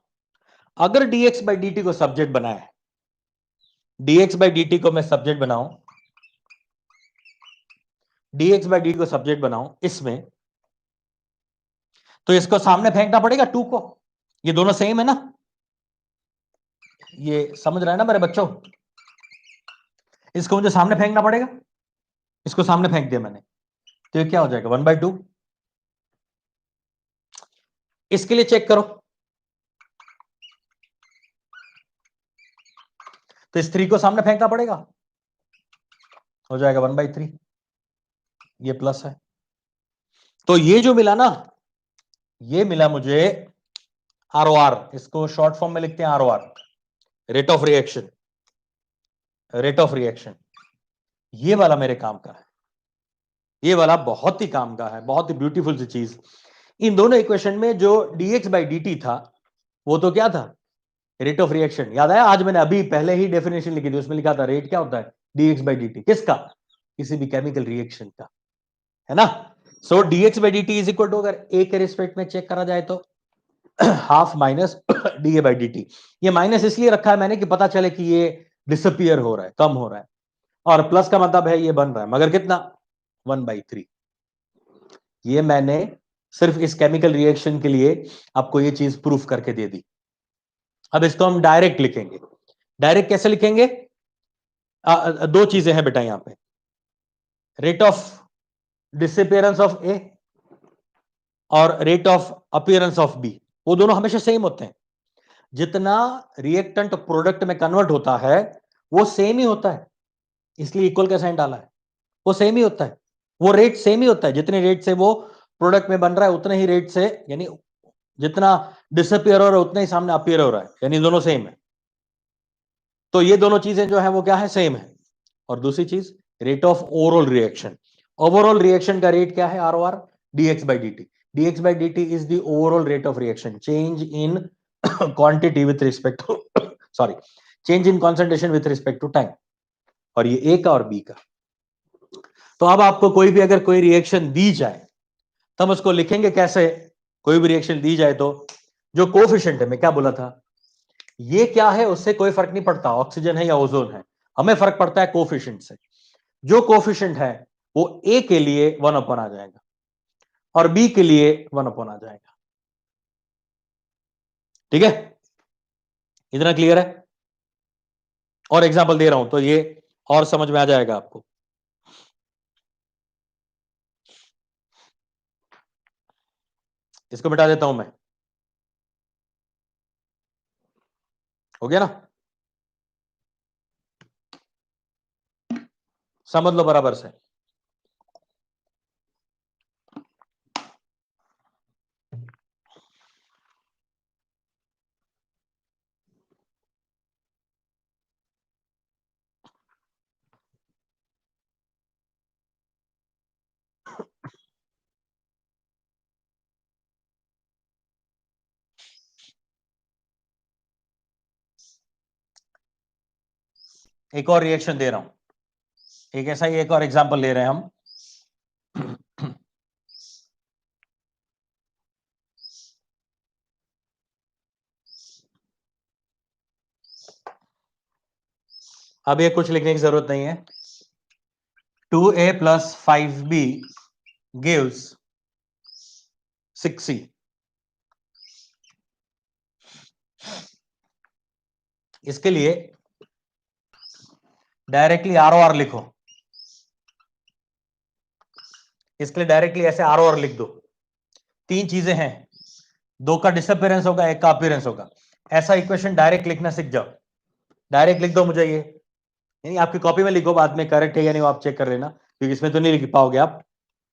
अगर dx बाई डी टी को सब्जेक्ट बनाए, dx बाई डी टी को मैं सब्जेक्ट बनाऊं, dx बाई डी टी को सब्जेक्ट बनाऊं इसमें, तो इसको सामने फेंकना पड़ेगा 2 को, ये दोनों सेम है ना, ये समझ रहा है ना मेरे बच्चों, इसको मुझे सामने फेंकना पड़ेगा, इसको सामने फेंक दिया मैंने, तो ये क्या हो जाएगा 1/2। इसके लिए चेक करो, तो इस 3 को सामने फेंकना पड़ेगा, हो जाएगा 1/3, ये प्लस है। तो ये जो मिला ना, ये मिला मुझे आर ओ आर, इसको शॉर्ट फॉर्म में लिखते हैं R O R, rate of reaction, rate of reaction. ये वाला मेरे काम का है, ये वाला बहुत ही काम का है, बहुत ही ब्यूटीफुल सी चीज। इन दोनों इक्वेशन में जो dx बाई डी टी था, वो तो क्या था, रेट ऑफ रिएक्शन। याद आया, आज मैंने अभी पहले ही डेफिनेशन लिखी थी, उसमें लिखा था रेट क्या होता है, dx बाई डी टी, किसका, किसी भी केमिकल रिएक्शन का, है ना। So dx by D T is equal to, अगर ए के रिस्पेक्ट में चेक करा जाए तो half minus D A by D T. ये माइनस इसलिए रखा है मैंने कि पता चले कि ये डिसअपियर हो रहा है, कम हो रहा है, और प्लस का मतलब है ये बन रहा है, मगर कितना, 1/3। ये मैंने सिर्फ इस केमिकल रिएक्शन के लिए आपको ये चीज प्रूफ करके दे दी। अब इसको हम डायरेक्ट लिखेंगे, डायरेक्ट कैसे लिखेंगे, दो चीजें हैं बेटा यहां पे, rate of disappearance of A और rate of appearance of B, वो दोनों हमेशा सेम होते हैं। जितना रिएक्टेंट प्रोडक्ट में कन्वर्ट होता है वो सेम ही होता है, इसलिए इक्वल का साइन डाला है, वो सेम ही होता है, वो रेट सेम ही होता है, जितने रेट से वो प्रोडक्ट में बन रहा है उतने ही रेट से, यानी जितना डिसअपियर हो रहा है उतना ही सामने अपीयर हो रहा है, यानी दोनों सेम है। तो ये दोनों चीजें जो है वो क्या है, सेम है। और दूसरी चीज, rate of overall reaction, overall reaction का रेट क्या है, R O R, dx by D T. dx by dt is the overall rate of reaction, change in quantity with respect to sorry, change in concentration with respect to time. और ये A का और B का. तो अब आपको कोई भी अगर कोई रिएक्शन दी जाए तो हम उसको लिखेंगे कैसे? कोई भी रिएक्शन दी जाए तो जो कोफिशिएंट है, मैं क्या बोला था, ये क्या है उससे कोई फर्क नहीं पड़ता, ऑक्सीजन है या ओजोन है, हमें फर्क पड़ता है कोफिशिएंट से. जो कोफिशिएंट है वो ए के लिए 1 आ जाएगा और बी के लिए 1 आ जाएगा. ठीक है, इतना क्लियर है? और एग्जांपल दे रहा हूं तो ये और समझ में आ जाएगा आपको. इसको मिटा देता हूं मैं. हो गया ना? समझ लो बराबर से. एक और रिएक्शन दे रहा हूं, एक ऐसा ही एक और एग्जांपल ले रहे हैं हम. अब ये कुछ लिखने की जरूरत नहीं है. 2a plus 5b gives 6c. इसके लिए डायरेक्टली ROR लिखो. इसके लिए डायरेक्टली ऐसे ROR लिख दो. तीन चीजें हैं, दो का डिसअपियरेंस होगा, एक का अपीयरेंस होगा. ऐसा इक्वेशन डायरेक्ट लिखना सीख जाओ. डायरेक्ट लिख दो मुझे ये, यानी आपकी कॉपी में लिखो, बाद में करेक्ट है या नहीं वो आप चेक कर लेना, क्योंकि इसमें तो नहीं लिख पाओगे आप.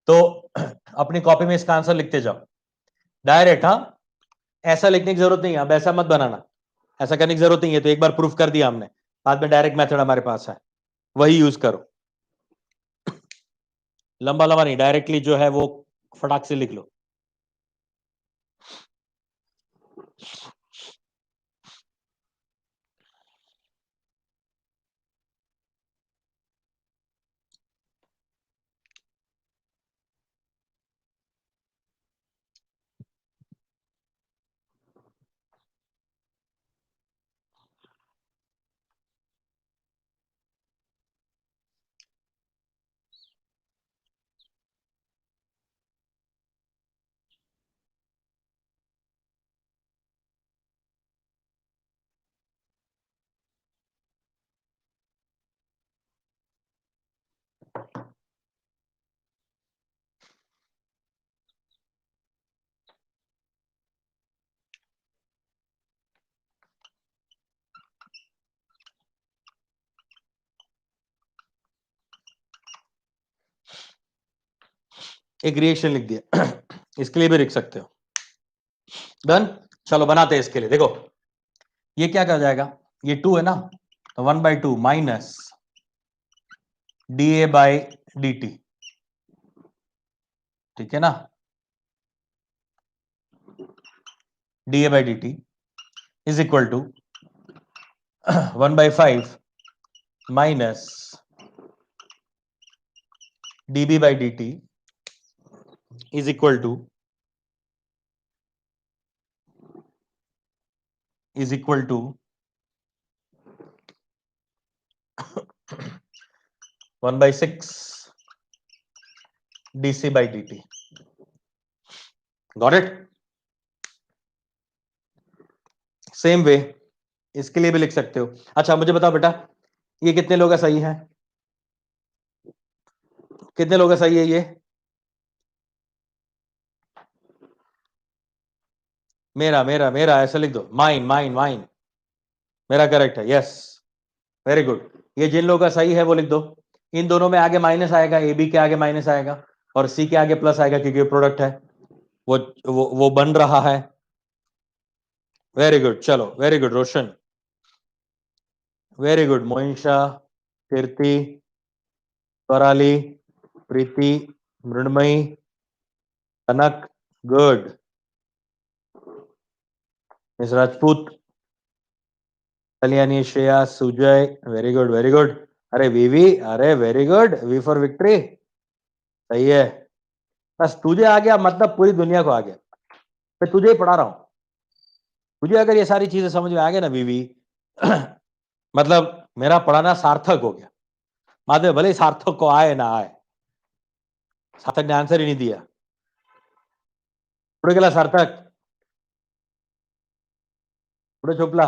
तो अपनी कॉपी में इसका आंसर लिखते जाओ डायरेक्ट. हाँ, ऐसा लिखने की जरूरत नहीं है, अब ऐसा मत बनाना, ऐसा करने की जरूरत नहीं है. तो एक बार प्रूफ कर दिया हमने, बाद में डायरेक्ट मेथड हमारे पास है, वही यूज करो. लंबा लंबा नहीं, डायरेक्टली जो है वो फटाक से लिख लो. एक रिएक्शन लिख दिया. इसके लिए भी लिख सकते हो. डन. चलो बनाते हैं इसके लिए. देखो ये क्या कर जाएगा, ये 2 है ना, तो 1/2 माइनस dA/dt. ठीक है ना, dA/dt is equal to 1/5 minus dB/dt is equal to 1/6 dC/dt. Got it? Same way इसके लिए भी लिख सकते हो. अच्छा मुझे बताओ बेटा, ये कितने लोग का सही है, कितने लोग का सही है ये? मेरा मेरा मेरा ऐसा लिख दो, माइन माइन माइन. मेरा करेक्ट है, यस, वेरी गुड. ये जिन लोगों का सही है वो लिख दो. इन दोनों में आगे माइनस आएगा, ए बी के आगे माइनस आएगा और सी के आगे प्लस आएगा, क्योंकि प्रोडक्ट है वो बन रहा है. Very good. चलो very good Roshan, very good Moinsha, Kirti, Swarali, Preeti, Mrunmayi, Kanak, good. Miss Rajput, Kalyani, Shreya, Sujay, very good very good. अरे वीवी, अरे very good, V for victory, सही है। बस तुझे आ गया मतलब पूरी दुनिया को आ गया। मैं तुझे ही पढ़ा रहा हूं। तुझे अगर ये सारी चीजें समझ में आ गया ना वीवी, मतलब मेरा पढ़ाना सार्थक हो गया। माधव भले ही सार्थक को आए ना आए, सार्थक ने आंसर ही नहीं दिया। पुढे गेला सार्थक, पुढे छुपला,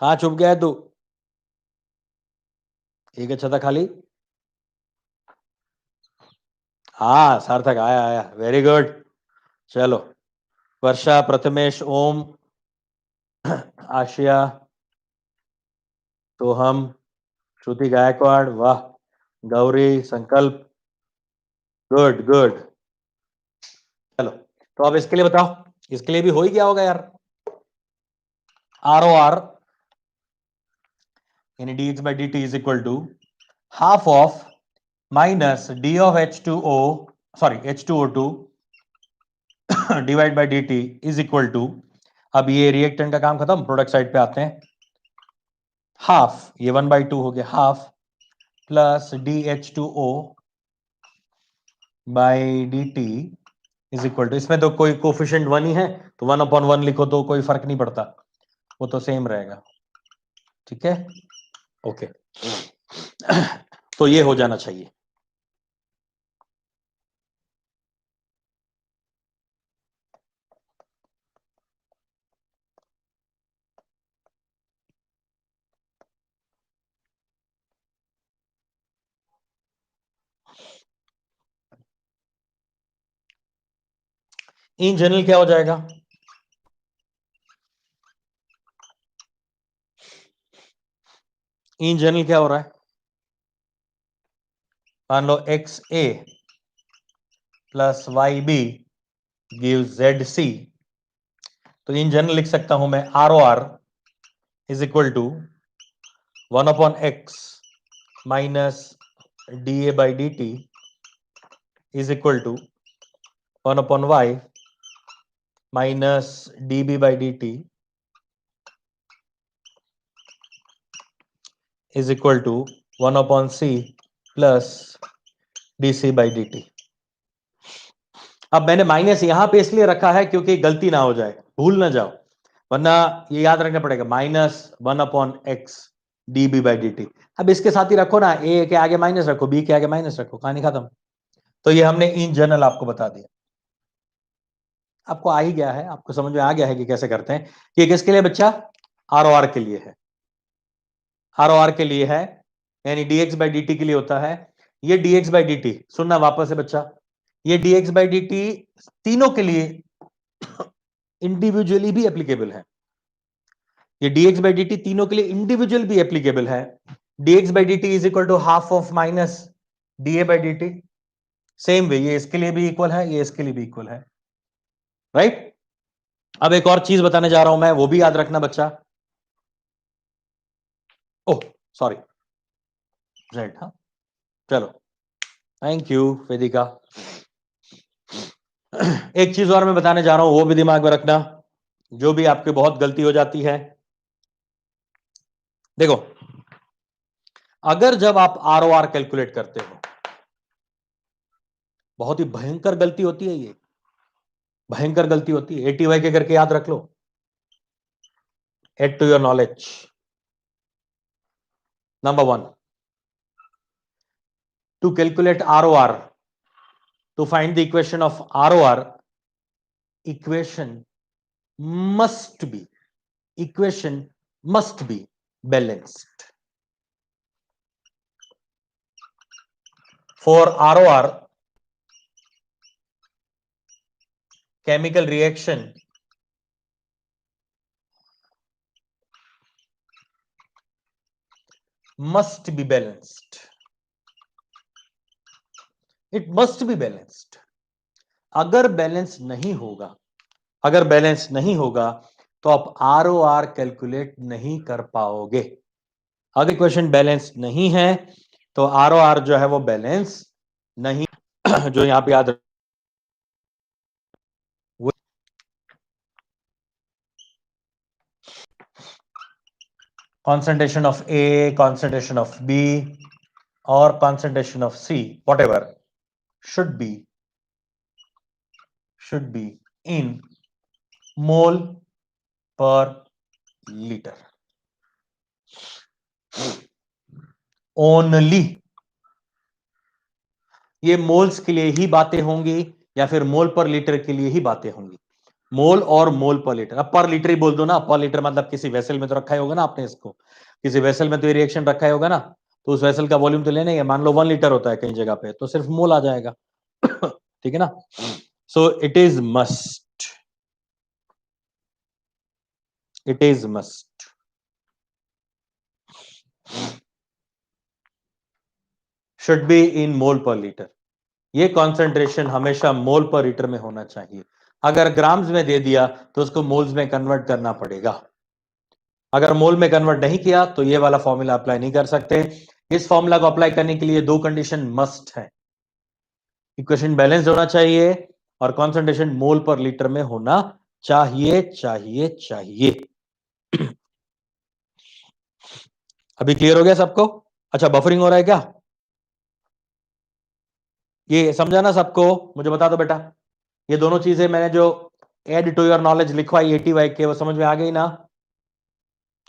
कहां छुप गया है तू? एक अच्छा था खाली। हाँ सार्थक आया आया, वेरी गुड। चलो, वर्षा, प्रथमेश, ओम, आशिया, सोहम, श्रुति गायकवाड़, वाह, गौरी, संकल्प, गुड गुड। चलो, तो अब इसके लिए बताओ, इसके लिए भी हो ही गया होगा यार। आर ओ आर यानी dx by dt is equal to half of minus d of H2O, sorry H2O2 divide by dt is equal to, अब ये रिएक्टेंट का काम खत्म, प्रोडक्ट साइड पे आते हैं। हाफ, ये 1/2 हो गया, half plus DH2O by dt is equal to, इसमें तो कोई कोफिशिएंट 1 ही है, तो 1/1 लिखो तो कोई फर्क नहीं पड़ता, वो तो सेम रहेगा। ठीक है, ओके। तो ये हो जाना चाहिए। इन जनरल क्या हो जाएगा? इन जनरल क्या हो रहा है? मान लो X A plus Y B give Z C, तो इन जनरल लिख सकता हूं मैं R O R is equal to 1/x minus D A by D T is equal to 1/y minus D B by D T is equal to 1/c plus D C by D T. अब मैंने minus यहां पे इसलिए रखा है क्योंकि गलती ना हो जाए, भूल ना जाओ, वरना ये याद रखना पड़ेगा, -1/x D B by D T. अब इसके साथ ही रखो ना, ए के आगे माइनस रखो, बी के आगे माइनस रखो, कहानी खत्म। तो ये हमने इन जनरल आपको बता दिया, आपको आ ही गया है, आपको समझ में आ गया है कि कैसे करते हैं। ये किसके लिए बच्चा? आर ओ आर के लिए है, आर ओ आर के लिए है, यानी dx बाई डी टी के लिए होता है। ये dx बाई डी टी सुनना वापस है बच्चा, ये dx बाई डी टी तीनों के लिए इंडिविजुअली भी एप्लीकेबल है। ये dx बाई डी टी तीनों के लिए इंडिविजुअल भी एप्लीकेबल है। dx by D T is equal to half of minus D A by D T, same way ये इसके लिए भी इक्वल है, ये इसके लिए भी इक्वल है, राइट। अब एक और चीज बताने जा रहा हूं मैं, वो भी याद रखना बच्चा। ओह सॉरी, राइट, हाँ, चलो, थैंक यू वेदिका। एक चीज और मैं बताने जा रहा हूं, वो भी दिमाग में रखना, जो भी आपकी बहुत गलती हो जाती है। देखो, अगर जब आप आर ओ आर कैलकुलेट करते हो, बहुत ही भयंकर गलती होती है, ये भयंकर गलती होती है, ATY के करके याद रख लो, add to your knowledge. Number 1, to calculate R O R, to find the equation of R O R, equation must be, equation must be balanced. For ROR, chemical reaction must be balanced. It must be balanced. अगर balance नहीं होगा, अगर balance नहीं होगा तो आप ROR calculate नहीं कर पाओगे। अगर इक्वेशन बैलेंस नहीं है तो ROR जो है वो बैलेंस नहीं जो यहां पे याद concentration of A, concentration of B, or concentration of C, whatever, should be in mole per liter only. ये मोल्स के लिए ही बातें होंगी या फिर मोल पर लीटर के लिए ही बातें होंगी? मोल और मोल पर लीटर, अब पर लीटर ही बोल दो ना, पर लीटर मतलब किसी वेसल में तो रखा ही होगा ना आपने इसको, किसी वेसल में तो ये रिएक्शन रखा ही होगा ना, तो उस वेसल का वॉल्यूम तो लेना ही है, मान लो 1 लीटर होता है कई जगह पे, तो सिर्फ मोल आ जाएगा। ठीक है ना? So it is must, it is must should be in mole per litre. ये कॉन्सेंट्रेशन हमेशा मोल पर लीटर में होना चाहिए। अगर ग्राम्स में दे दिया तो उसको मोल्स में कन्वर्ट करना पड़ेगा। अगर मोल में कन्वर्ट नहीं किया तो ये वाला फॉर्मूला अप्लाई नहीं कर सकते। इस फॉर्मूला को अप्लाई करने के लिए दो कंडीशन मस्ट है, इक्वेशन बैलेंस होना चाहिए और कॉन्सेंट्रेशन मोल पर लीटर में होना चाहिए चाहिए चाहिए। अभी क्लियर हो गया सबको? अच्छा, बफरिंग हो रहा है क्या? ये समझा ना सबको? मुझे बता दो बेटा, ये दोनों चीजें मैंने जो एड टू योर नॉलेज लिखवाई 80 के, वो समझ में आ गई ना?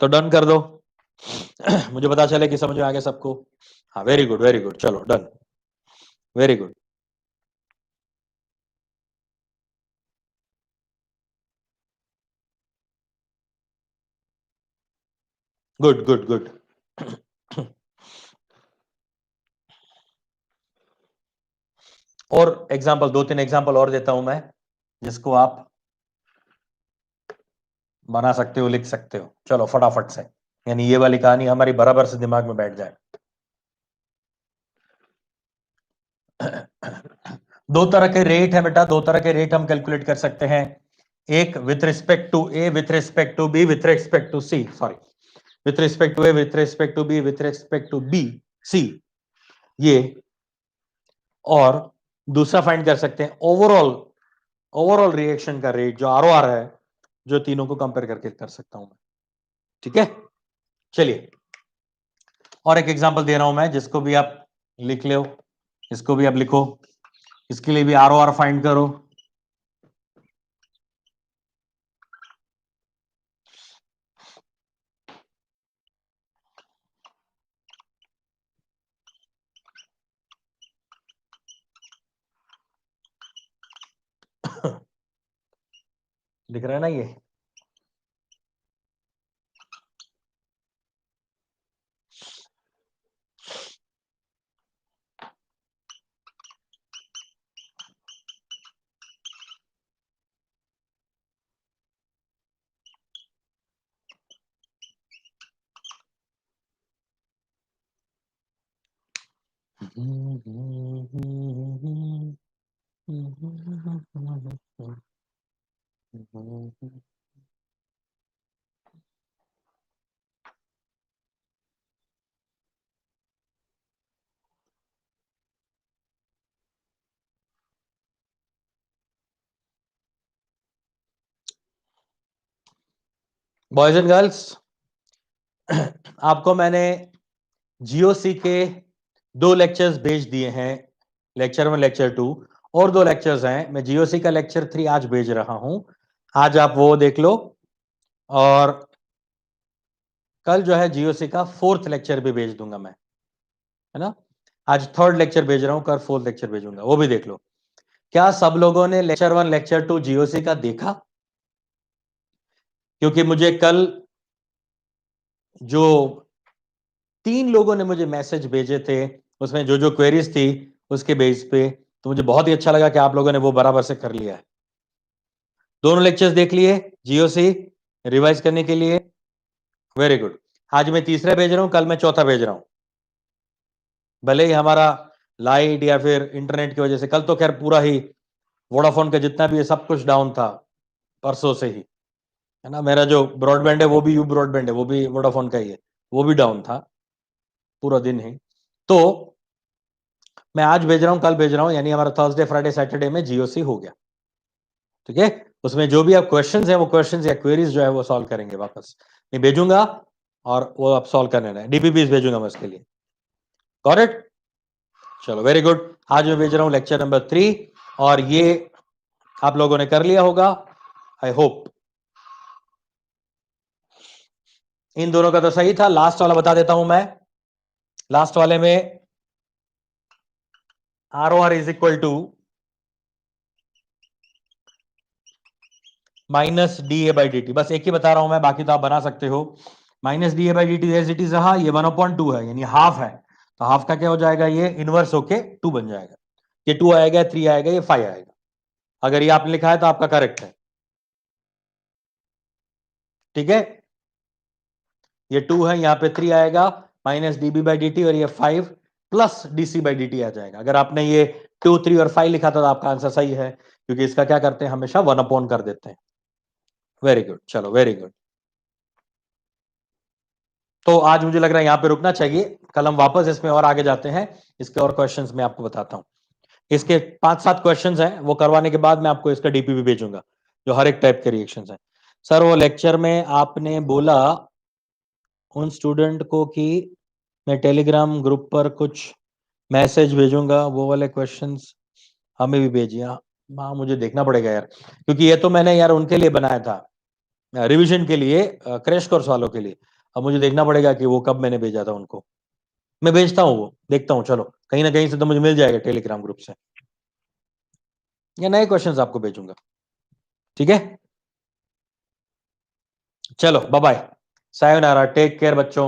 तो डन कर दो। मुझे पता चले कि समझ में आ गया सबको। हाँ, वेरी गुड वेरी गुड, चलो done, very good. Good good good. और एग्जांपल, 2-3 एग्जांपल और देता हूं मैं, जिसको आप बना सकते हो, लिख सकते हो। चलो फटाफट से, यानी ये वाली कहानी हमारी बराबर से दिमाग में बैठ जाए। दो तरह के रेट है बेटा, दो तरह के रेट हम कैलकुलेट कर सकते हैं। एक with respect to A, with respect to B, with respect to C, sorry, with respect to A, with respect to B, with respect to B, C, ये। और दूसरा फाइंड कर सकते हैं ओवरऑल, ओवरऑल रिएक्शन का रेट जो ROR है, जो तीनों को कंपेयर करके कर सकता हूं मैं। ठीक है, चलिए और एक एग्जांपल दे रहा हूं मैं, जिसको भी आप लिख लो, इसको भी आप लिखो, इसके लिए भी आरओआर फाइंड करो। दिख रहा है ना ये? बॉयज एंड गर्ल्स, आपको मैंने जीओसी के 2 लेक्चर्स भेज दिए हैं, लेक्चर 1 लेक्चर 2, और 2 लेक्चर्स हैं। मैं जीओसी का लेक्चर 3 आज भेज रहा हूं, आज आप वो देख लो। और कल जो है जीओसी का 4th लेक्चर भी भेज दूंगा मैं, है ना? आज 3rd लेक्चर भेज रहा हूं, कल 4th लेक्चर भेजूंगा, वो भी देख लो। क्या सब लोगों ने लेक्चर 1 लेक्चर 2 जीओसी का देखा? क्योंकि मुझे कल जो 3 लोगों ने मुझे मैसेज भेजे थे, उसमें जो जो क्वेरीज थी उसके बेस पे, तो मुझे बहुत ही अच्छा लगा कि आप लोगों ने वो बराबर से कर लिया है। दोनों लेक्चर्स देख लिए जीओसी रिवाइज करने के लिए? Very good. आज मैं तीसरा भेज रहा हूं, कल मैं चौथा भेज रहा हूं। भले ही हमारा लाइट या फिर इंटरनेट की वजह से, कल तो खैर पूरा ही वोडाफोन का जितना भी है सब कुछ डाउन था, परसों से ही, है ना? मेरा जो ब्रॉडबैंड है वो भी यू ब्रॉडबैंड है, वो भी वोडाफोन का ही है, वो भी डाउन था पूरा दिन ही। तो मैं आज भेज रहा हूं, कल भेज रहा हूं, यानी हमारा थर्सडे फ्राइडे सैटरडे में जीओसी हो गया। ठीक है, उसमें जो भी आप क्वेश्चंस हैं वो क्वेश्चंस या क्वेरीज जो है वो सॉल्व करेंगे वापस, मैं भेजूंगा। और वो आप सॉल्व करने रहे, डीपीपीस भेजूंगा मैं उसके लिए। Got it? चलो वेरी गुड। आज मैं भेज रहा हूं लेक्चर नंबर 3 और ये आप लोगों ने कर लिया होगा, आई होप। इन दोनों का तो सही था। लास्ट वाला बता देता हूं मैं। लास्ट वाले में ROR is equal to minus DA/dt। बस एक ही बता रहा हूं मैं, बाकी तो आप बना सकते हो। Minus DA/dt as it is रहा, ये 1/2 है, यानी हाफ है। तो हाफ का क्या हो जाएगा, ये इनवर्स होके 2 बन जाएगा। ये 2 आएगा, 3 आएगा, ये 5 आएगा। अगर ये आपने लिखा है तो आपका करेक्ट है। ठीक है, ये 2 है, यहां पे 3 आएगा, माइनस DB/dt, और ये 5 प्लस DC/dt आ जाएगा। अगर आपने ये 2, 3 और 5 लिखा था तो आपका आंसर सही है, क्योंकि इसका क्या करते हैं, हमेशा 1/, कर देते हैं। वेरी गुड, चलो वेरी गुड। तो आज मुझे लग रहा है यहां पे रुकना चाहिए। कल हम वापस इसमें और आगे जाते हैं, इसके और क्वेश्चंस मैं आपको बताता हूं। इसके 5-7 क्वेश्चंस हैं, वो करवाने के बाद मैं आपको इसका डीपीपी भेजूंगा, जो हर एक टाइप के रिएक्शंस हैं। सर वो लेक्चर में आपने बोला उन स्टूडेंट को कि मैं टेलीग्राम ग्रुप पर कुछ मैसेज भेजूंगा, वो वाले क्वेश्चंस हमें भी भेजिए। हाँ, मुझे देखना पड़ेगा यार, क्योंकि ये तो मैंने यार उनके लिए बनाया था, रिवीजन के लिए, क्रैश कोर्स वालों के लिए। अब मुझे देखना पड़ेगा कि वो कब मैंने भेजा था उनको। मैं भेजता हूँ, वो देखता हूँ, चलो कहीं ना कहीं से तो मुझे मिल जाएगा टेलीग्राम ग्रुप से, या नए क्वेश्चंस आपको भेजूंगा। ठीक है, चलो बाय बाय, सायोनारा, टेक केयर बच्चों।